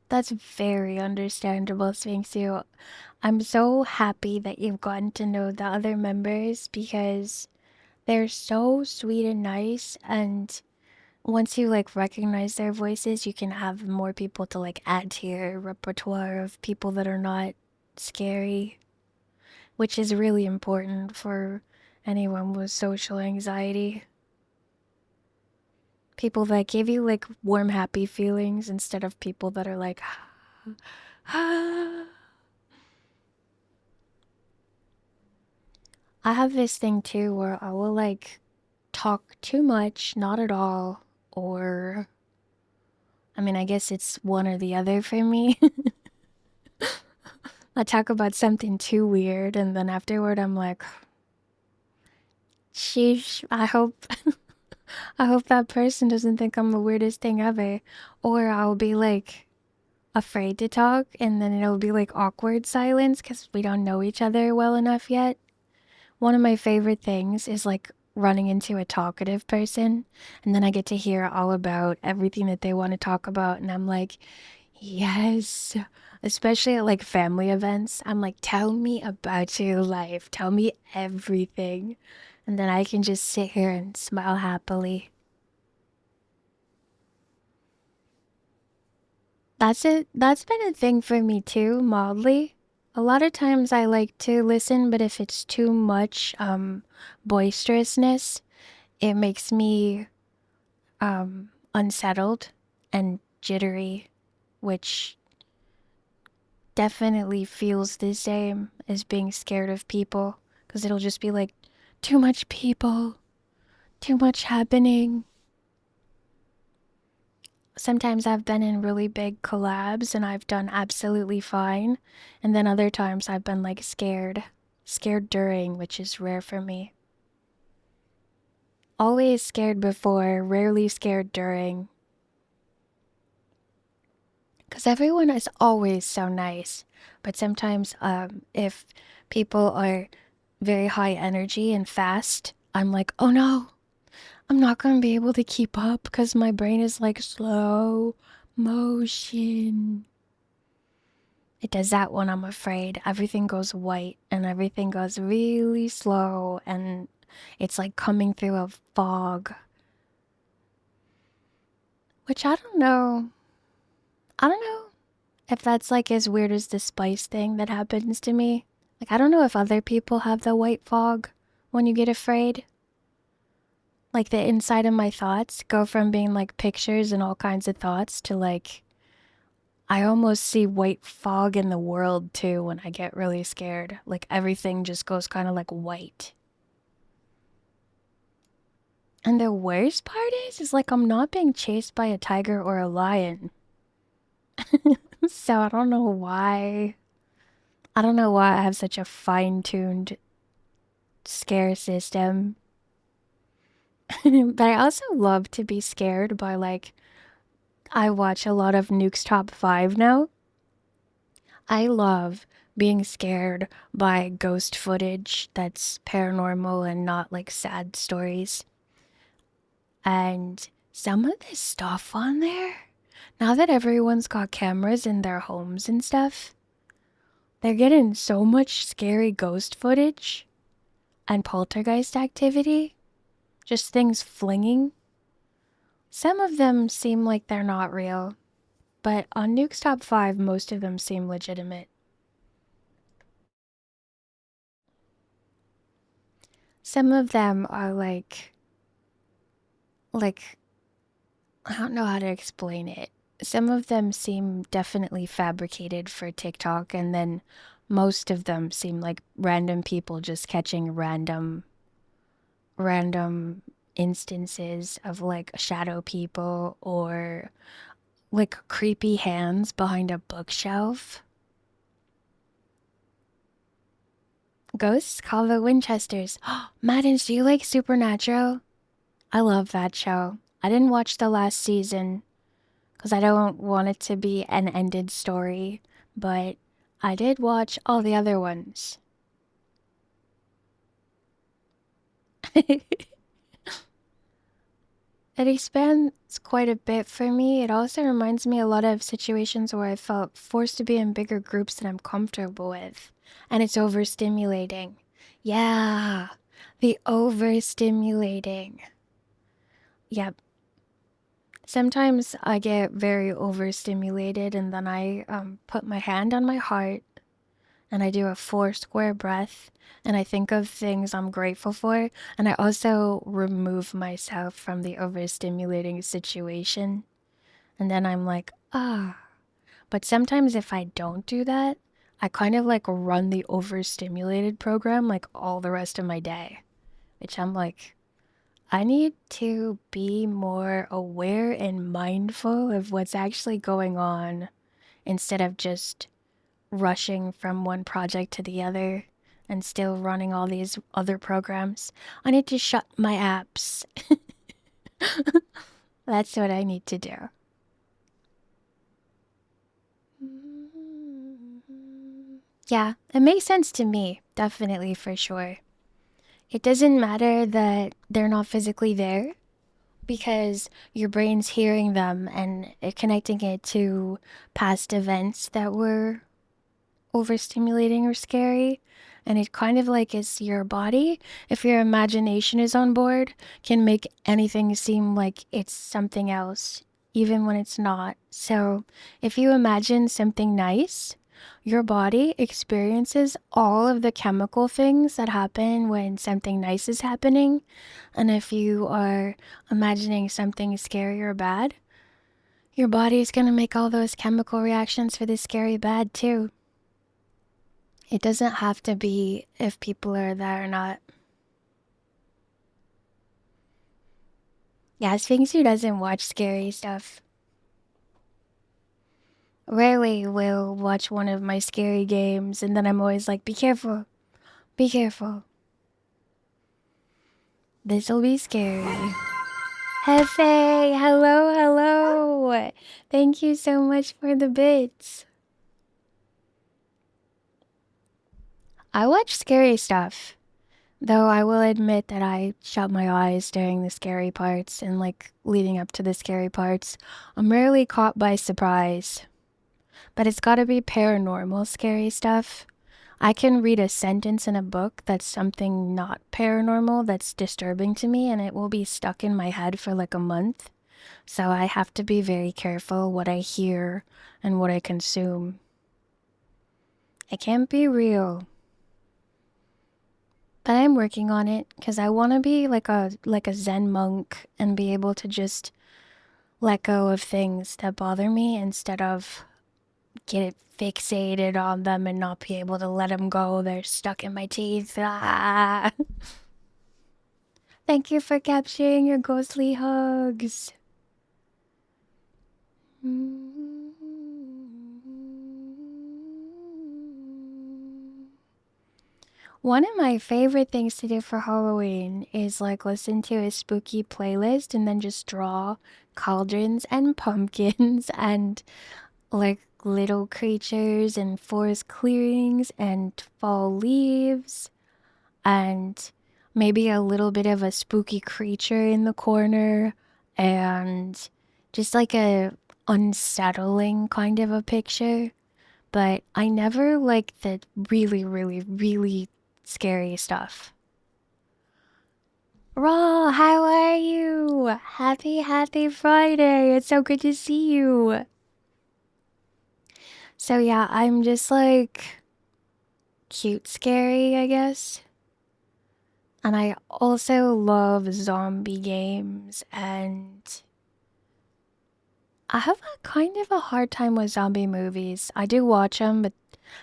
That's very understandable, Sphinxu. I'm so happy that you've gotten to know the other members because they're so sweet and nice, and once you like recognize their voices, you can have more people to like add to your repertoire of people that are not scary, which is really important for anyone with social anxiety. People that give you like warm, happy feelings instead of people that are like, I have this thing too where I will like talk too much, not at all, or I mean, I guess it's one or the other for me. I talk about something too weird, and then afterward, I'm like, sheesh, I hope, I hope that person doesn't think I'm the weirdest thing ever. Or I'll be like afraid to talk, and then it'll be like awkward silence because we don't know each other well enough yet. One of my favorite things is like running into a talkative person, and then I get to hear all about everything that they want to talk about, and I'm like, yes. Especially at like family events, I'm like, tell me about your life, tell me everything. And then I can just sit here and smile happily. That's it. That's been a thing for me too, mildly. A lot of times I like to listen, but if it's too much boisterousness, it makes me unsettled and jittery, which definitely feels the same as being scared of people, because it'll just be like too much people, too much happening. Sometimes I've been in really big collabs and I've done absolutely fine, and then other times I've been like scared during, which is rare for me. Always scared before, rarely scared during. Because everyone is always so nice, but sometimes if people are very high energy and fast, I'm like, oh no, I'm not gonna be able to keep up because my brain is like slow motion. It does that when I'm afraid. Everything goes white and everything goes really slow, and it's like coming through a fog. Which I don't know. I don't know if that's like as weird as the spice thing that happens to me. Like, I don't know if other people have the white fog when you get afraid. Like, the inside of my thoughts go from being like pictures and all kinds of thoughts to like, I almost see white fog in the world too when I get really scared. Like, everything just goes kind of like white. And the worst part is like I'm not being chased by a tiger or a lion. So I don't know why. I don't know why I have such a fine-tuned scare system. But I also love to be scared by like, I watch a lot of Nuke's Top 5 now. I love being scared by ghost footage that's paranormal and not like sad stories. And some of the stuff on there, now that everyone's got cameras in their homes and stuff, they're getting so much scary ghost footage and poltergeist activity, just things flinging. Some of them seem like they're not real. but on Nuke's top 5, most of them seem legitimate. Some of them are like, I don't know how to explain it. Some of them seem definitely fabricated for TikTok, and then most of them seem like random people just catching random instances of like shadow people or like creepy hands behind a bookshelf. Ghosts call the Winchesters. Maddens, do you like Supernatural? I love that show. I didn't watch the last season because I don't want it to be an ended story, but I did watch all the other ones. It expands quite a bit for me. It also reminds me a lot of situations where I felt forced to be in bigger groups that I'm comfortable with. And it's overstimulating. Yeah, the overstimulating. Yep. Sometimes I get very overstimulated and then I put my hand on my heart and I do a 4 square breath and I think of things I'm grateful for, and I also remove myself from the overstimulating situation, and then I'm like, ah. But sometimes if I don't do that, I kind of like run the overstimulated program like all the rest of my day, which I'm like, I need to be more aware and mindful of what's actually going on instead of just rushing from one project to the other and still running all these other programs. I need to shut my apps. That's what I need to do. Yeah, it makes sense to me, definitely, for sure. It doesn't matter that they're not physically there because your brain's hearing them and connecting it to past events that were overstimulating or scary. And it kind of like is your body, if your imagination is on board, can make anything seem like it's something else, even when it's not. So if you imagine something nice, your body experiences all of the chemical things that happen when something nice is happening. And if you are imagining something scary or bad, your body is going to make all those chemical reactions for the scary bad too. It doesn't have to be if people are there or not. Yeah, Sphinx who doesn't watch scary stuff rarely will watch one of my scary games, and then I'm always like, be careful, be careful. This'll be scary. Hefe, hello, hello. Thank you so much for the bits. I watch scary stuff. Though I will admit that I shut my eyes during the scary parts and like leading up to the scary parts. I'm rarely caught by surprise. But it's gotta be paranormal scary stuff. I can read a sentence in a book that's something not paranormal that's disturbing to me and it will be stuck in my head for like a month. So I have to be very careful what I hear and what I consume. It can't be real. But I'm working on it because I want to be like a Zen monk and be able to just let go of things that bother me instead of get fixated on them and not be able to let them go. They're stuck in my teeth. Ah. Thank you for capturing your ghostly hugs. One of my favorite things to do for Halloween is like listen to a spooky playlist and then just draw cauldrons and pumpkins and like little creatures and forest clearings and fall leaves and maybe a little bit of a spooky creature in the corner and just like a unsettling kind of a picture. But I never like the really, really, really scary stuff. Raw, how are you? Happy Friday. It's so good to see you. So yeah, I'm just like cute scary, I guess. And I also love zombie games, and I have a kind of a hard time with zombie movies. I do watch them, but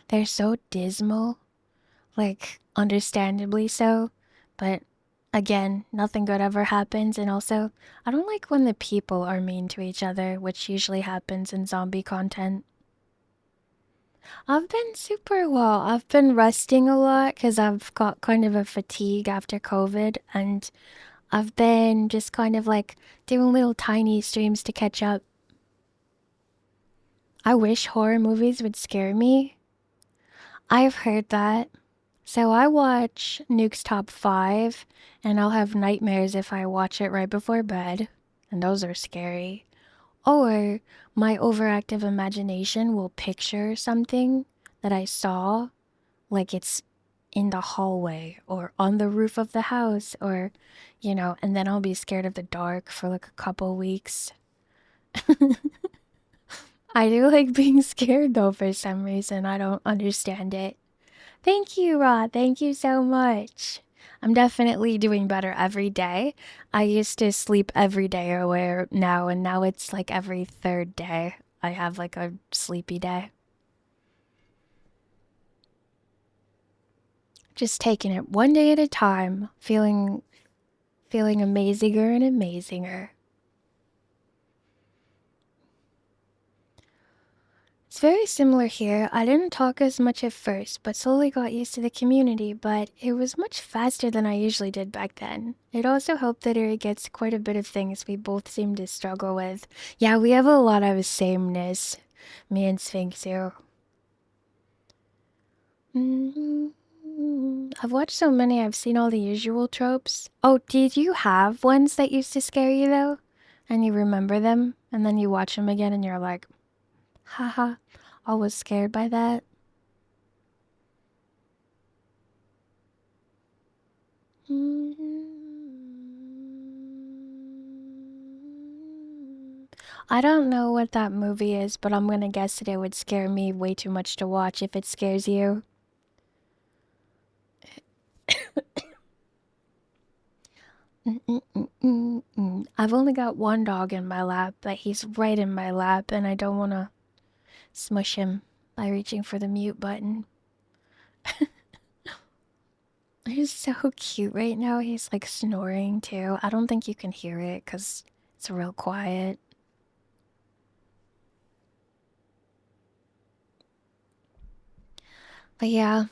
they're so dismal, like understandably so. But again, nothing good ever happens, and also I don't like when the people are mean to each other, which usually happens in zombie content. I've been super well. I've been resting a lot because I've got kind of a fatigue after COVID, and I've been just kind of like doing little tiny streams to catch up. I wish horror movies would scare me. I've heard that. So I watch Nuke's Top 5, and I'll have nightmares if I watch it right before bed, and those are scary. Or my overactive imagination will picture something that I saw, like it's in the hallway or on the roof of the house, or, and then I'll be scared of the dark for like a couple weeks. I do like being scared though for some reason. I don't understand it. Thank you, Rod. Thank you so much. I'm definitely doing better every day. I used to sleep every day away now, and now it's like every third day. I have like a sleepy day. Just taking it one day at a time, feeling amazinger and amazinger. It's very similar here. I didn't talk as much at first, but slowly got used to the community, but it was much faster than I usually did back then. It also helped that Eri gets quite a bit of things we both seem to struggle with. Yeah, we have a lot of sameness, me and Sphinxu. I've watched so many, I've seen all the usual tropes. Oh, did you have ones that used to scare you though? And you remember them, and then you watch them again and you're like, haha, I was scared by that. I don't know what that movie is, but I'm gonna guess that it would scare me way too much to watch if it scares you. I've only got one dog in my lap, but he's right in my lap, and I don't want to smush him by reaching for the mute button. He's so cute right now. He's like snoring too. I don't think you can hear it because it's real quiet. But yeah,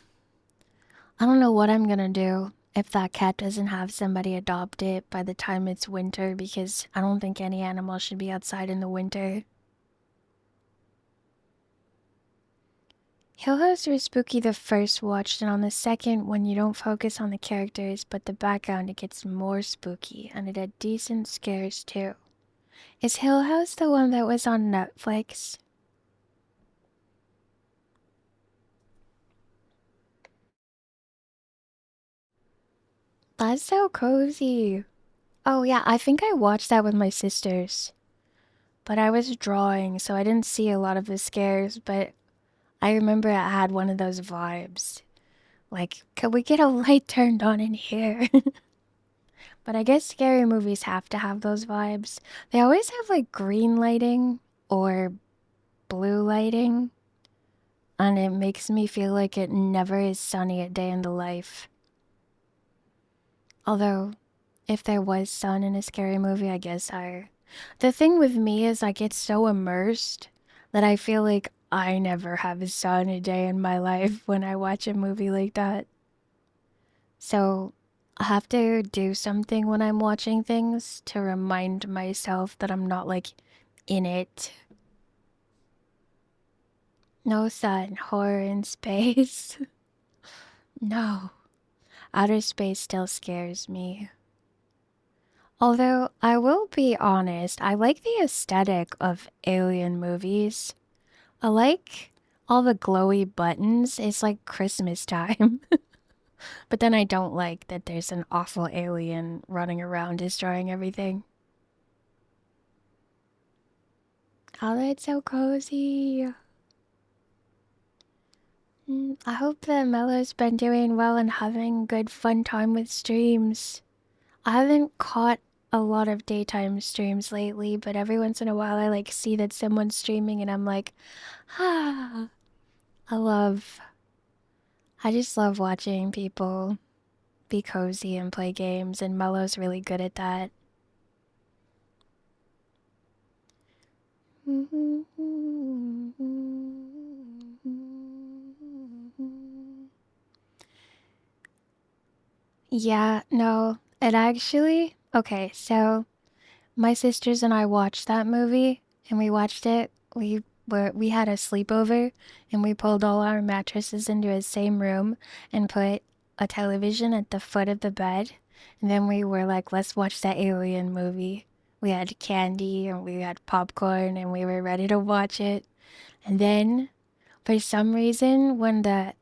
I don't know what I'm gonna do if that cat doesn't have somebody adopt it by the time it's winter, because I don't think any animal should be outside in the winter. Hill House was spooky the first watch, and on the second, when you don't focus on the characters but the background, it gets more spooky, and it had decent scares too. Is Hill House the one that was on Netflix? That's so cozy. Oh yeah, I think I watched that with my sisters. But I was drawing, so I didn't see a lot of the scares, but I remember I had one of those vibes. Like, could we get a light turned on in here? But I guess scary movies have to have those vibes. They always have like green lighting or blue lighting, and it makes me feel like it never is sunny a day in the life. Although, if there was sun in a scary movie, I guess I. The thing with me is I get so immersed that I feel like I never have sun a day in my life when I watch a movie like that. So I have to do something when I'm watching things to remind myself that I'm not like in it. No sun, horror in space. No, outer space still scares me. Although I will be honest, I like the aesthetic of alien movies. I like all the glowy buttons. It's like Christmas time. But then I don't like that there's an awful alien running around destroying everything. Oh, that's so cozy. I hope that Mello's been doing well and having good fun time with streams. I haven't caught a lot of daytime streams lately, but every once in a while I like see that someone's streaming and I'm like, ah, I just love watching people be cozy and play games, and Mello's really good at that. Yeah, no, it actually, okay, so my sisters and I watched that movie, and we watched it. We had a sleepover, and we pulled all our mattresses into the same room and put a television at the foot of the bed. And then we were like, let's watch that alien movie. We had candy and we had popcorn and we were ready to watch it. And then for some reason when the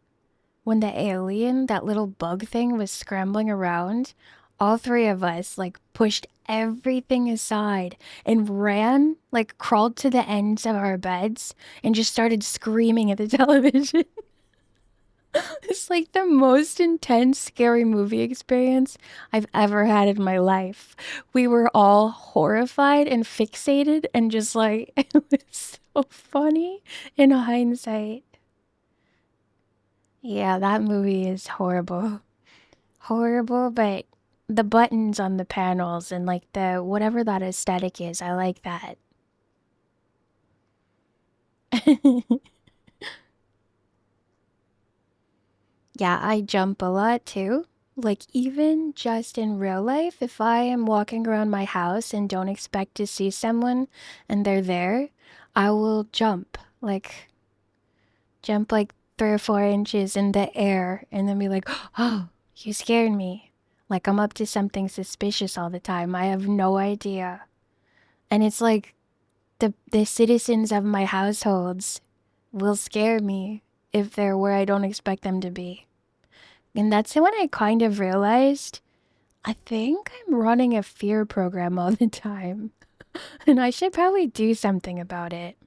alien, that little bug thing, was scrambling around, all three of us like pushed everything aside and ran, like crawled to the ends of our beds and just started screaming at the television. It's like the most intense scary movie experience I've ever had in my life. We were all horrified and fixated and just like it was so funny in hindsight. Yeah, that movie is horrible. Horrible, but the buttons on the panels and like the whatever that aesthetic is, I like that. Yeah, I jump a lot too. Like, even just in real life, if I am walking around my house and don't expect to see someone and they're there, I will jump like 3 or 4 inches in the air and then be like, oh, you scared me. Like I'm up to something suspicious all the time. I have no idea. And it's like the citizens of my households will scare me if they're where I don't expect them to be. And that's when I kind of realized I think I'm running a fear program all the time. And I should probably do something about it.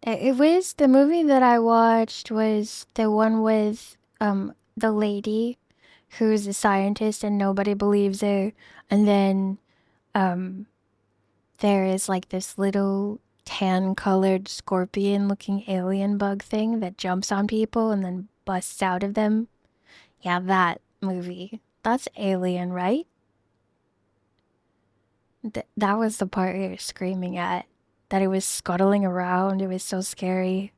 It was the movie that I watched was the one with the lady who's a scientist and nobody believes her, and then um there is like this little tan-colored scorpion-looking alien bug thing that jumps on people and then busts out of them. Yeah, that movie. That's Alien, right? That was the part you were screaming at. That it was scuttling around. It was so scary.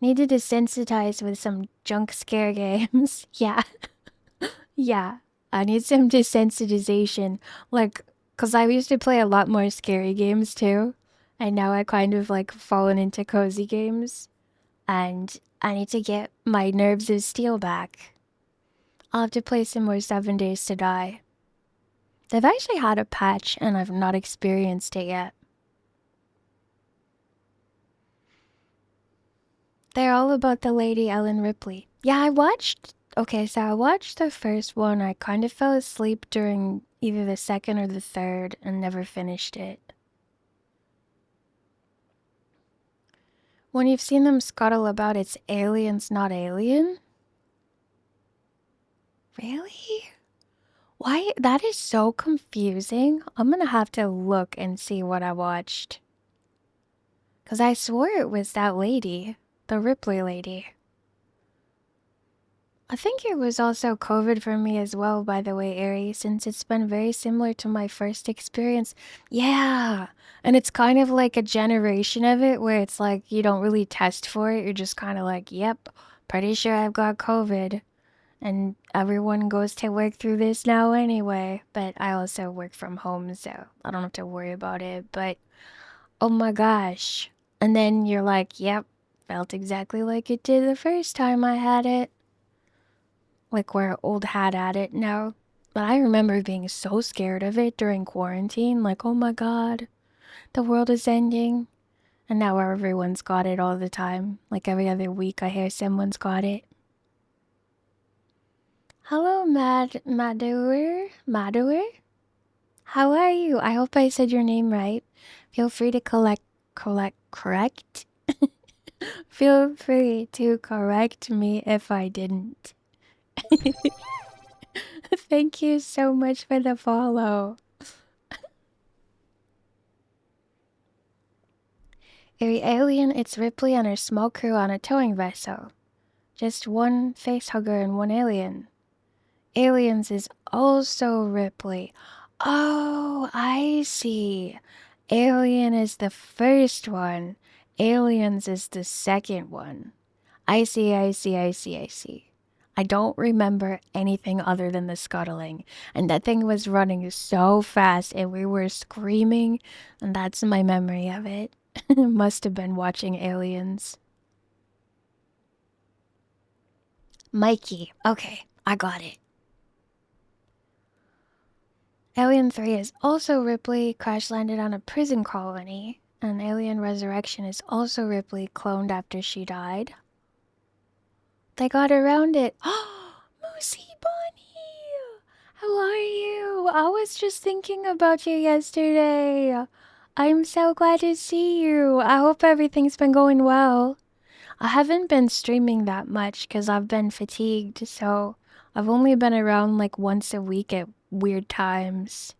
Need to desensitize with some junk scare games. Yeah. Yeah. I need some desensitization. Like, because I used to play a lot more scary games too. And now I kind of like fallen into cozy games. And I need to get my nerves of steel back. I'll have to play some more 7 Days to Die. They've actually had a patch and I've not experienced it yet. They're all about the lady Ellen Ripley. Yeah, I watched the first one. I kind of fell asleep during either the second or the third and never finished it. When you've seen them scuttle about, it's aliens, not alien? Really? Why? That is so confusing. I'm gonna have to look and see what I watched. Because I swore it was that lady, the Ripley lady. I think it was also COVID for me as well, by the way, Ari, since it's been very similar to my first experience. Yeah, and it's kind of like a generation of it where it's like you don't really test for it. You're just kind of like, yep, pretty sure I've got COVID. And everyone goes to work through this now anyway. But I also work from home, so I don't have to worry about it. But oh my gosh. And then you're like, yep, felt exactly like it did the first time I had it. Like we're old hat at it now. But I remember being so scared of it during quarantine. Like, oh my god, the world is ending. And now everyone's got it all the time. Like every other week I hear someone's got it. Hello, Madour. How are you? I hope I said your name right. Feel free to correct. Feel free to correct me if I didn't. Thank you so much for the follow. Eerie Alien, it's Ripley and her small crew on a towing vessel. Just one facehugger and one alien. Aliens is also Ripley. Oh, I see. Alien is the first one. Aliens is the second one. I see. I don't remember anything other than the scuttling. And that thing was running so fast and we were screaming. And that's my memory of it. Must have been watching Aliens. Mikey. Okay, I got it. Alien 3 is also Ripley crash landed on a prison colony. And Alien Resurrection is also Ripley cloned after she died. They got around it. Moosey Bunny! How are you? I was just thinking about you yesterday. I'm so glad to see you. I hope everything's been going well. I haven't been streaming that much because I've been fatigued, so I've only been around like once a week at weird times.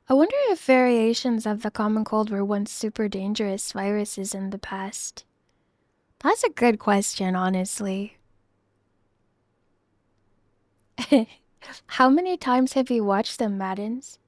I wonder if variations of the common cold were once super dangerous viruses in the past. That's a good question, honestly. How many times have you watched them, Maddens?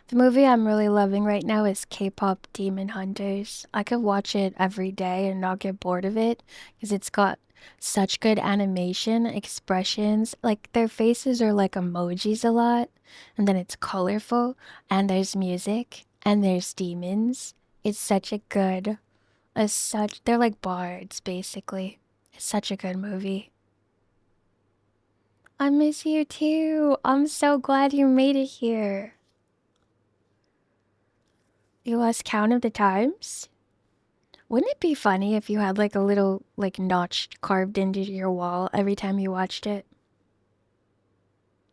The movie I'm really loving right now is K-pop Demon Hunters. I could watch it every day and not get bored of it because it's got such good animation, expressions. Like their faces are like emojis a lot, and then it's colorful, and there's music, and there's demons. It's such a good, they're like bards basically. It's such a good movie. I miss you too. I'm so glad you made it here. You lost count of the times? Wouldn't it be funny if you had like a little like notch carved into your wall every time you watched it?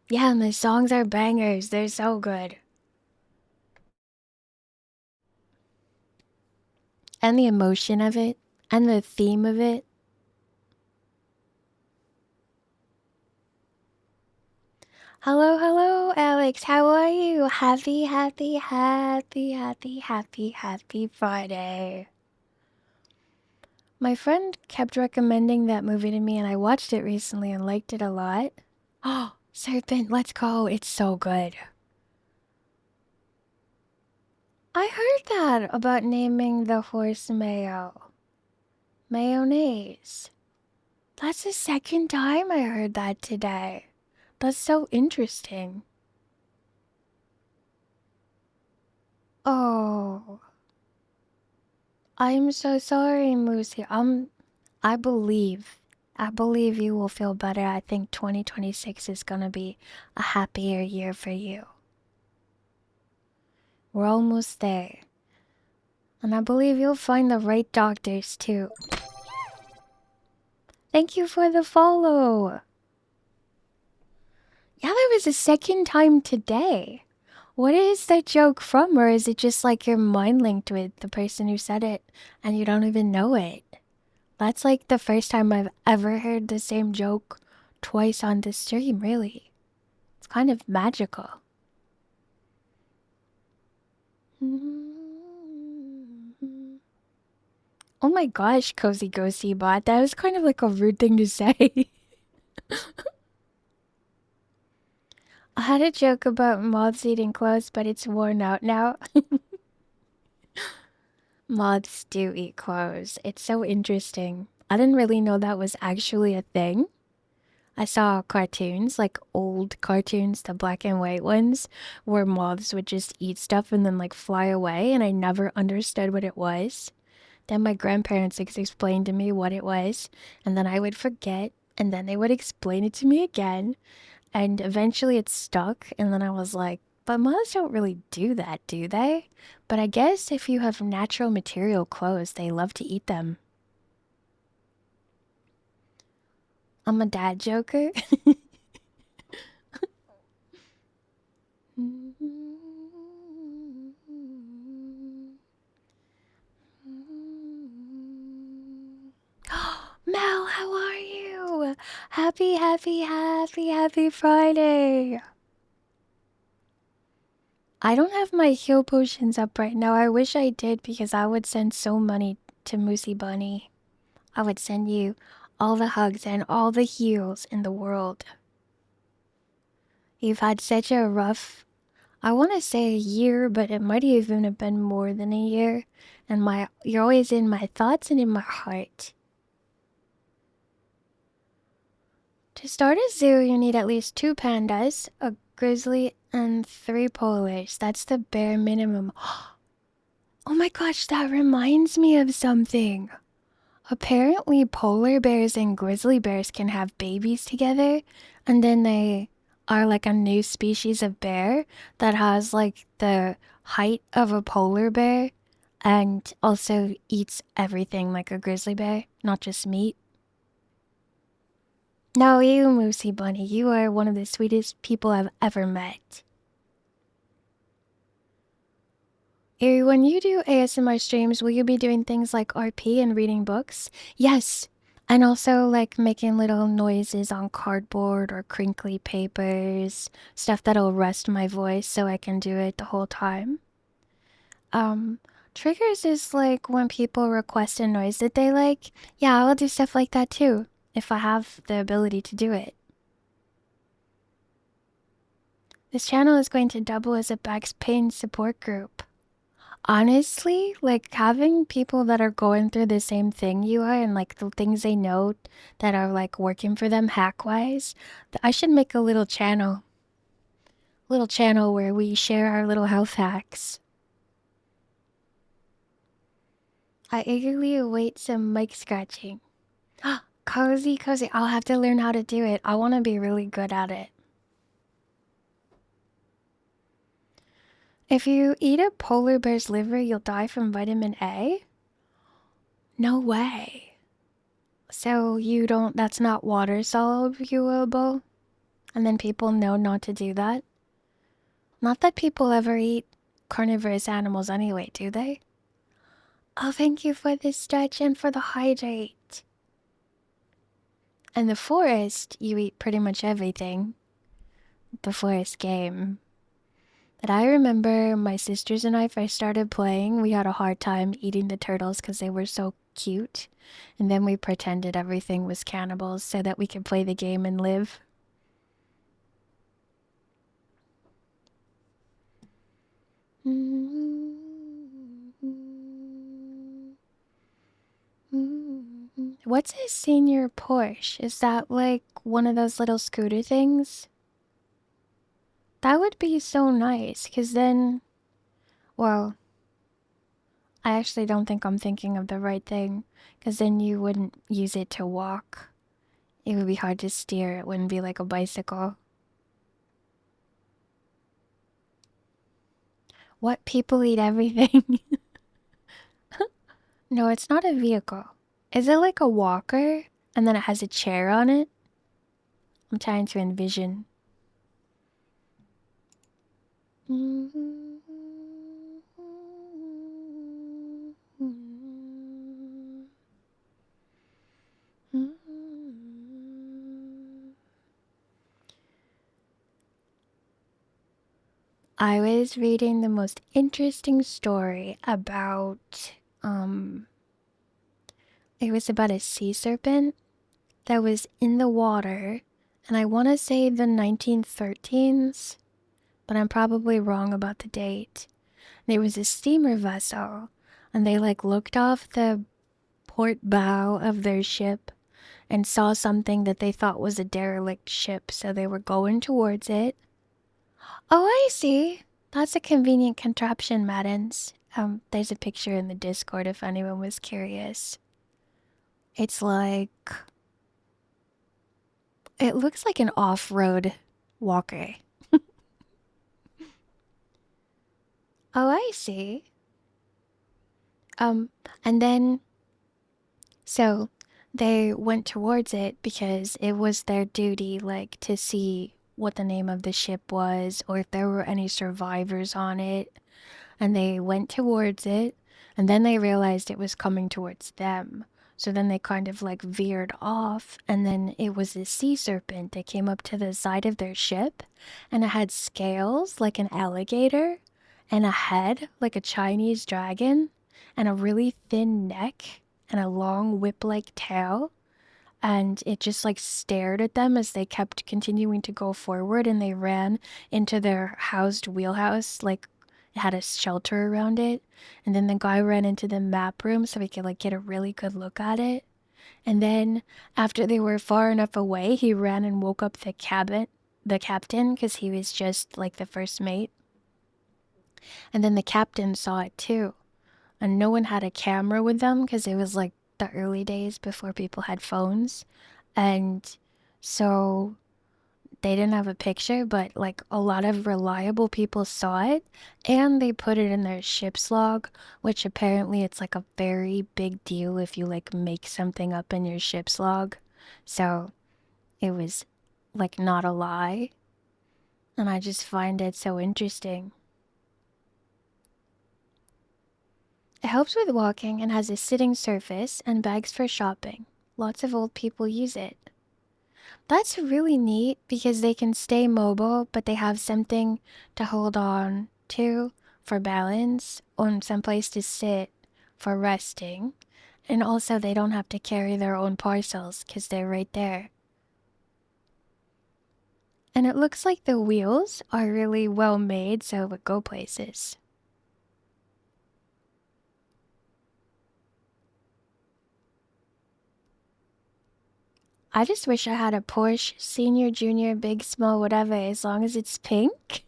Yeah, and the songs are bangers. They're so good. And the emotion of it, and the theme of it. Hello, Alex. How are you? Happy Friday. My friend kept recommending that movie to me, and I watched it recently and liked it a lot. Oh, Serpent, let's go. It's so good. I heard that about naming the horse Mayo. Mayonnaise. That's the second time I heard that today. That's so interesting. Oh. I'm so sorry, Moosey. I believe. I believe you will feel better. I think 2026 is gonna be a happier year for you. We're almost there. And I believe you'll find the right doctors too. Thank you for the follow. Yeah, that was the second time today. What is that joke from? Or is it just like your mind linked with the person who said it and you don't even know it? That's like the first time I've ever heard the same joke twice on this stream, really. It's kind of magical. Oh my gosh, Cozy Ghosty Bot. That was kind of like a rude thing to say. I had a joke about moths eating clothes, but it's worn out now. Moths do eat clothes. It's so interesting. I didn't really know that was actually a thing. I saw cartoons, like old cartoons, the black and white ones, where moths would just eat stuff and then like fly away, and I never understood what it was. Then my grandparents explained to me what it was, and then I would forget, and then they would explain it to me again, and eventually it stuck, and then I was like, But moths don't really do that, do they? But I guess if you have natural material clothes, they love to eat them. I'm a dad joker. Mel, how are you? Happy Friday. I don't have my heal potions up right now. I wish I did because I would send so money to Moosey Bunny. I would send you all the hugs and all the heals in the world. You've had such a rough, I want to say a year, but it might even have been more than a year. And you're always in my thoughts and in my heart. To start a zoo, you need at least 2 pandas, a grizzly, and 3 polars. That's the bare minimum. Oh my gosh, that reminds me of something. Apparently, polar bears and grizzly bears can have babies together, and then they are like a new species of bear that has like the height of a polar bear and also eats everything like a grizzly bear, not just meat. No, you, Moosey Bunny, you are one of the sweetest people I've ever met. Erie, when you do ASMR streams, will you be doing things like RP and reading books? Yes, and also like making little noises on cardboard or crinkly papers, stuff that'll rest my voice so I can do it the whole time. Triggers is like when people request a noise that they like. Yeah, I'll do stuff like that too, if I have the ability to do it. This channel is going to double as a back pain support group. Honestly, like having people that are going through the same thing you are and like the things they know that are like working for them hack-wise, I should make a little channel. Little channel where we share our little health hacks. I eagerly await some mic scratching. Cozy. I'll have to learn how to do it. I want to be really good at it. If you eat a polar bear's liver, you'll die from vitamin A? No way. So that's not water soluble? And then people know not to do that? Not that people ever eat carnivorous animals anyway, do they? Oh, thank you for the stretch and for the hydrate. In the forest, you eat pretty much everything. The forest game. But I remember my sisters and I first started playing, we had a hard time eating the turtles because they were so cute. And then we pretended everything was cannibals so that we could play the game and live. What's a senior Porsche? Is that like one of those little scooter things? That would be so nice, because then, well, I actually don't think I'm thinking of the right thing, because then you wouldn't use it to walk. It would be hard to steer. It wouldn't be like a bicycle. What? People eat everything? No, it's not a vehicle. Is it like a walker and then it has a chair on it? I'm trying to envision. I was reading the most interesting story about, it was about a sea serpent that was in the water, and I want to say the 1913s, but I'm probably wrong about the date. And it was a steamer vessel, and they like looked off the port bow of their ship and saw something that they thought was a derelict ship, so they were going towards it. Oh, I see. That's a convenient contraption, Maddens. There's a picture in the Discord if anyone was curious. It's like... It looks like an off-road walker. Oh, I see. And then so they went towards it because it was their duty, like, to see what the name of the ship was or if there were any survivors on it. And they went towards it, and then they realized it was coming towards them. So then they kind of like veered off, and then it was a sea serpent that came up to the side of their ship, and it had scales like an alligator, and a head like a Chinese dragon, and a really thin neck, and a long whip like tail. And it just like stared at them as they kept continuing to go forward, and they ran into their housed wheelhouse, like it had a shelter around it. And then the guy ran into the map room so he could like get a really good look at it. And then after they were far enough away, he ran and woke up the captain, because he was just like the first mate. And then the captain saw it too. And no one had a camera with them because it was like the early days before people had phones. And so they didn't have a picture, but like a lot of reliable people saw it, and they put it in their ship's log, which apparently it's like a very big deal if you like make something up in your ship's log. So it was like not a lie, and I just find it so interesting. It helps with walking and has a sitting surface and bags for shopping. Lots of old people use it. That's really neat because they can stay mobile, but they have something to hold on to for balance, or some place to sit for resting. And also, they don't have to carry their own parcels because they're right there. And it looks like the wheels are really well made, so it would go places. I just wish I had a Porsche, senior, junior, big, small, whatever, as long as it's pink.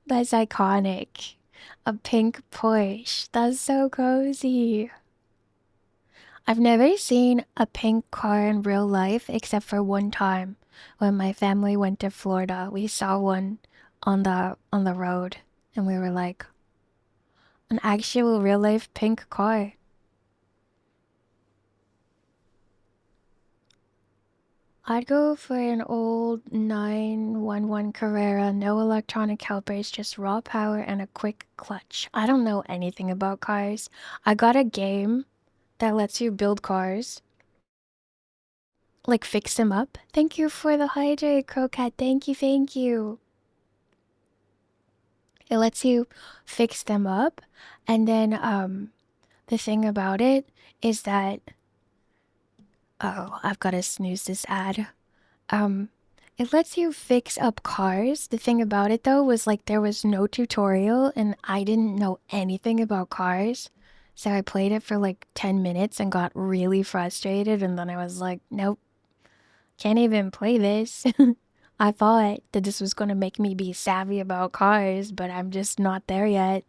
That's iconic. A pink Porsche. That's so cozy. I've never seen a pink car in real life except for one time when my family went to Florida. We saw one on the road, and we were like, an actual real life pink car. I'd go for an old 911 Carrera, no electronic helpers, just raw power and a quick clutch. I don't know anything about cars. I got a game that lets you build cars, like fix them up. Thank you for the hydrate, Crocat. Thank you, thank you. It lets you fix them up, and then the thing about it is that, oh, I've got to snooze this ad. Um, it lets you fix up cars. The thing about it though was like there was no tutorial, and I didn't know anything about cars. So I played it for like 10 minutes and got really frustrated, and then I was like, nope, can't even play this. I thought that this was going to make me be savvy about cars, but I'm just not there yet.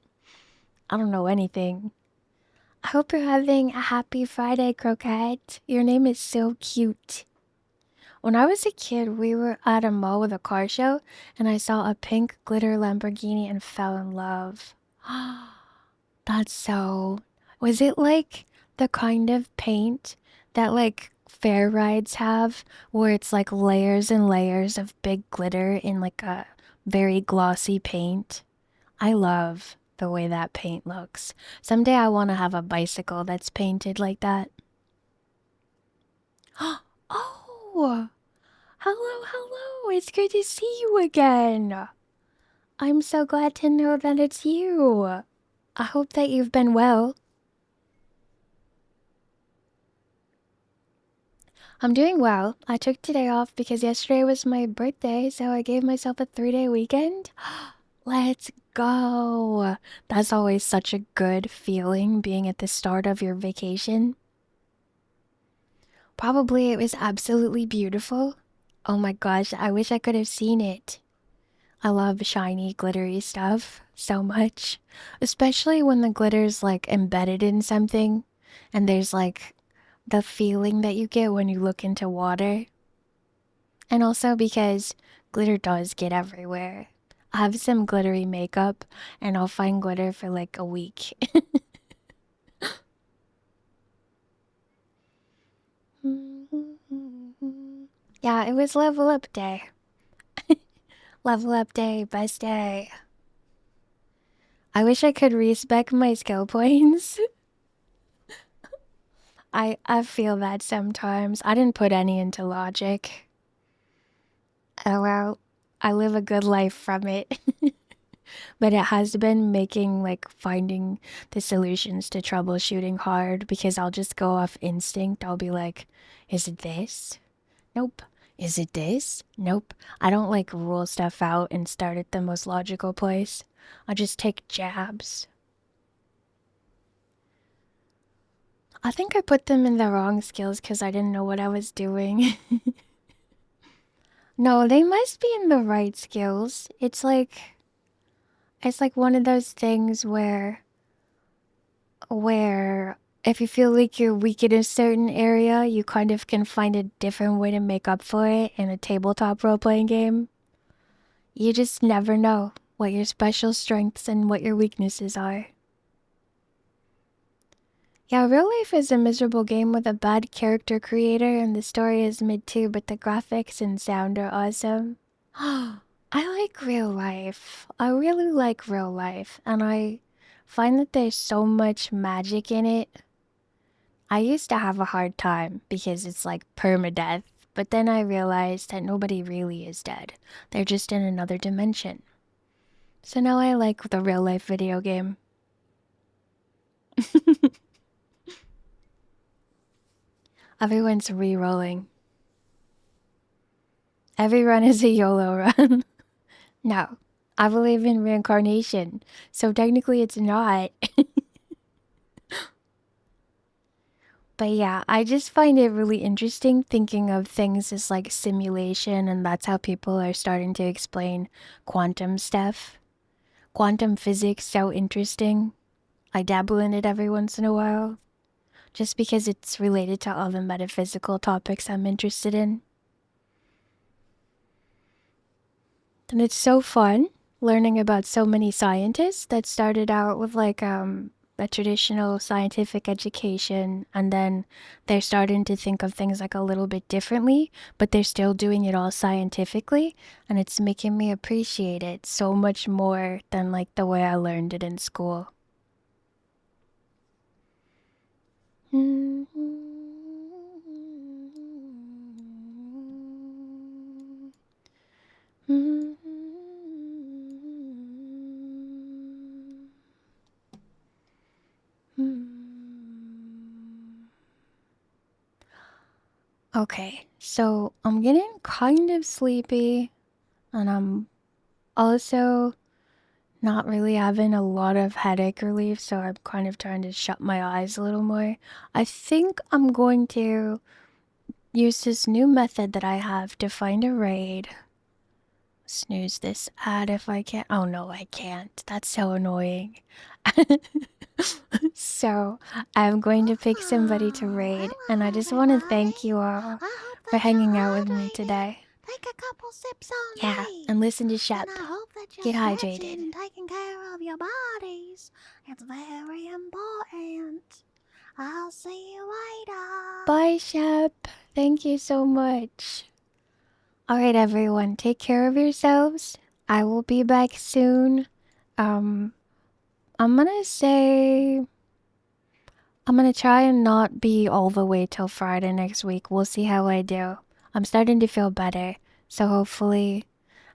I don't know anything. I hope you're having a happy Friday, Croquette. Your name is so cute. When I was a kid, we were at a mall with a car show, and I saw a pink glitter Lamborghini and fell in love. That's so. Was it like the kind of paint that like fair rides have, where it's like layers and layers of big glitter in like a very glossy paint? I love the way that paint looks. Someday I want to have a bicycle that's painted like that. Oh, hello, hello. It's good to see you again. I'm so glad to know that it's you. I hope that you've been well. I'm doing well. I took today off because yesterday was my birthday, so I gave myself a 3-day weekend. Let's go. That's always such a good feeling, being at the start of your vacation. Probably it was absolutely beautiful. Oh my gosh, I wish I could have seen it. I love shiny, glittery stuff so much, especially when the glitter's like embedded in something, and there's like the feeling that you get when you look into water. And also because glitter does get everywhere. have some glittery makeup and I'll find glitter for like a week. Yeah, it was level up day. Level up day, best day. I wish I could respec my skill points. I feel that sometimes. I didn't put any into logic. Oh well, I live a good life from it. But it has been making like finding the solutions to troubleshooting hard because I'll just go off instinct. I'll be like, is it this? Nope. Is it this? Nope. I don't like rule stuff out and start at the most logical place. I just take jabs. I think I put them in the wrong skills because I didn't know what I was doing. No, they must be in the right skills. It's like one of those things where if you feel like you're weak in a certain area, you kind of can find a different way to make up for it in a tabletop role-playing game. You just never know what your special strengths and what your weaknesses are. Yeah, real life is a miserable game with a bad character creator and the story is mid too, but the graphics and sound are awesome. I like real life. I really like real life, and I find that there's so much magic in it. I used to have a hard time because it's like permadeath, but then I realized that nobody really is dead. They're just in another dimension. So now I like the real life video game. Everyone's re-rolling. Every run is a YOLO run. No, I believe in reincarnation, so technically it's not. But yeah, I just find it really interesting thinking of things as like simulation, and that's how people are starting to explain quantum stuff. Quantum physics, so interesting. I dabble in it every once in a while, just because it's related to all the metaphysical topics I'm interested in. And it's so fun learning about so many scientists that started out with like a traditional scientific education, and then they're starting to think of things like a little bit differently, but they're still doing it all scientifically, and it's making me appreciate it so much more than like the way I learned it in school. Okay, so I'm getting kind of sleepy, and I'm also not really having a lot of headache relief, so I'm kind of trying to shut my eyes a little more. I think I'm going to use this new method that I have to find a raid. Snooze this ad if I can. Oh no, I can't. That's so annoying. So, I'm going to pick somebody to raid, and I just want to thank you all I hope for that you're hanging out with me hydrated. today. Take a couple sips on Yeah, me. and listen to Shep. And I hope that you're Get stretching hydrated. and taking care of your bodies. It's very important. I'll see you later. Bye, Shep. Thank you so much. Alright, everyone, take care of yourselves. I will be back soon. I'm gonna say I'm gonna try and not be all the way till Friday next week. We'll see how I do. I'm starting to feel better, so hopefully.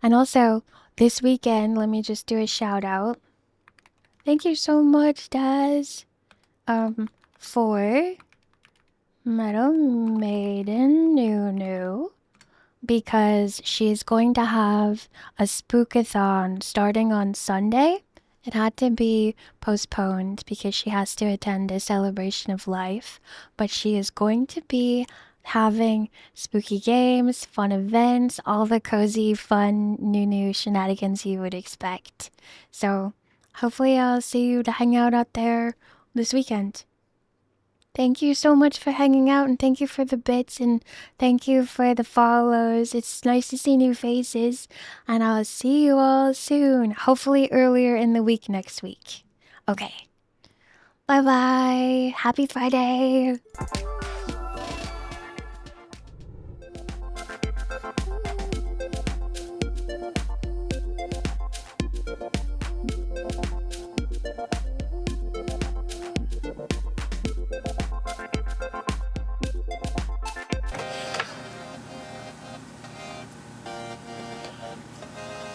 And also, this weekend, let me just do a shout out. Thank you so much, Daz, for Metal Maiden Nunu, because she's going to have a spookathon starting on Sunday. It had to be postponed because she has to attend a celebration of life, but she is going to be having spooky games, fun events, all the cozy, fun, new shenanigans you would expect. So hopefully I'll see you to hang out there this weekend. Thank you so much for hanging out, and thank you for the bits, and thank you for the follows. It's nice to see new faces, and I'll see you all soon. Hopefully earlier in the week next week. Okay. Bye-bye. Happy Friday.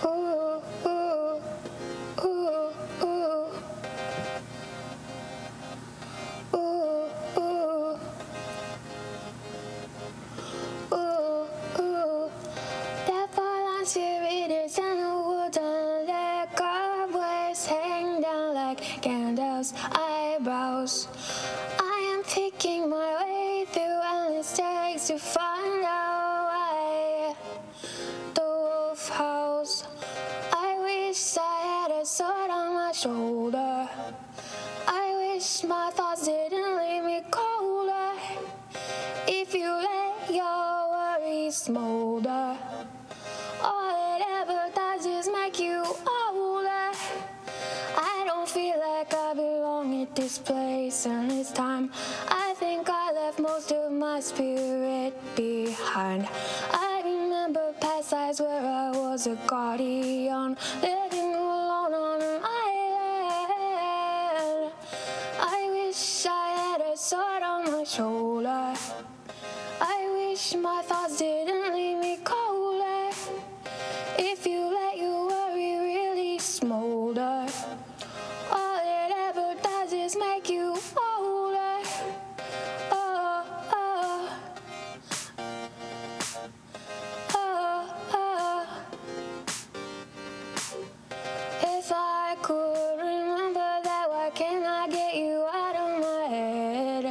Ooh, ooh, ooh, ooh. Ooh, ooh. Ooh, ooh. That fallen spirit is in the wooden leg. Cobwebs hang down like candles, eyebrows. I am picking my way through endless takes to find out why the wolf howls. I wish I had a sword on my shoulder. I wish my thoughts didn't leave me colder. If you let your worries smolder, all it ever does is make you older. I don't feel like I belong at this place, and this time I think I left most of my spirit behind. I remember past lives where I was a guardian, living alone on an island. I wish I had a sword on my shoulder. I wish my thoughts didn't leave me colder. If you let your worry really smolder, all it ever does is make you older. Oh, oh, oh, oh. If I could remember that, why can't I get you out of my head?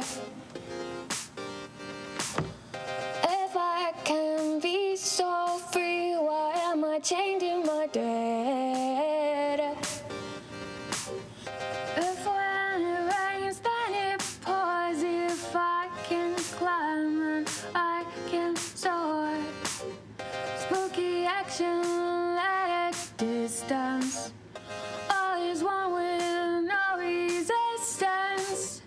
If I can be so free, why am I chained in my dead? If when it rains, then it pours. If I can climb and I can soar, spooky action at a distance. All is one with no resistance.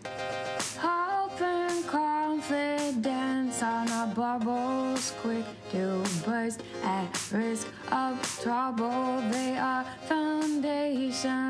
Hope and confidence are not bubbles, quick to burst at risk of trouble. They are foundation.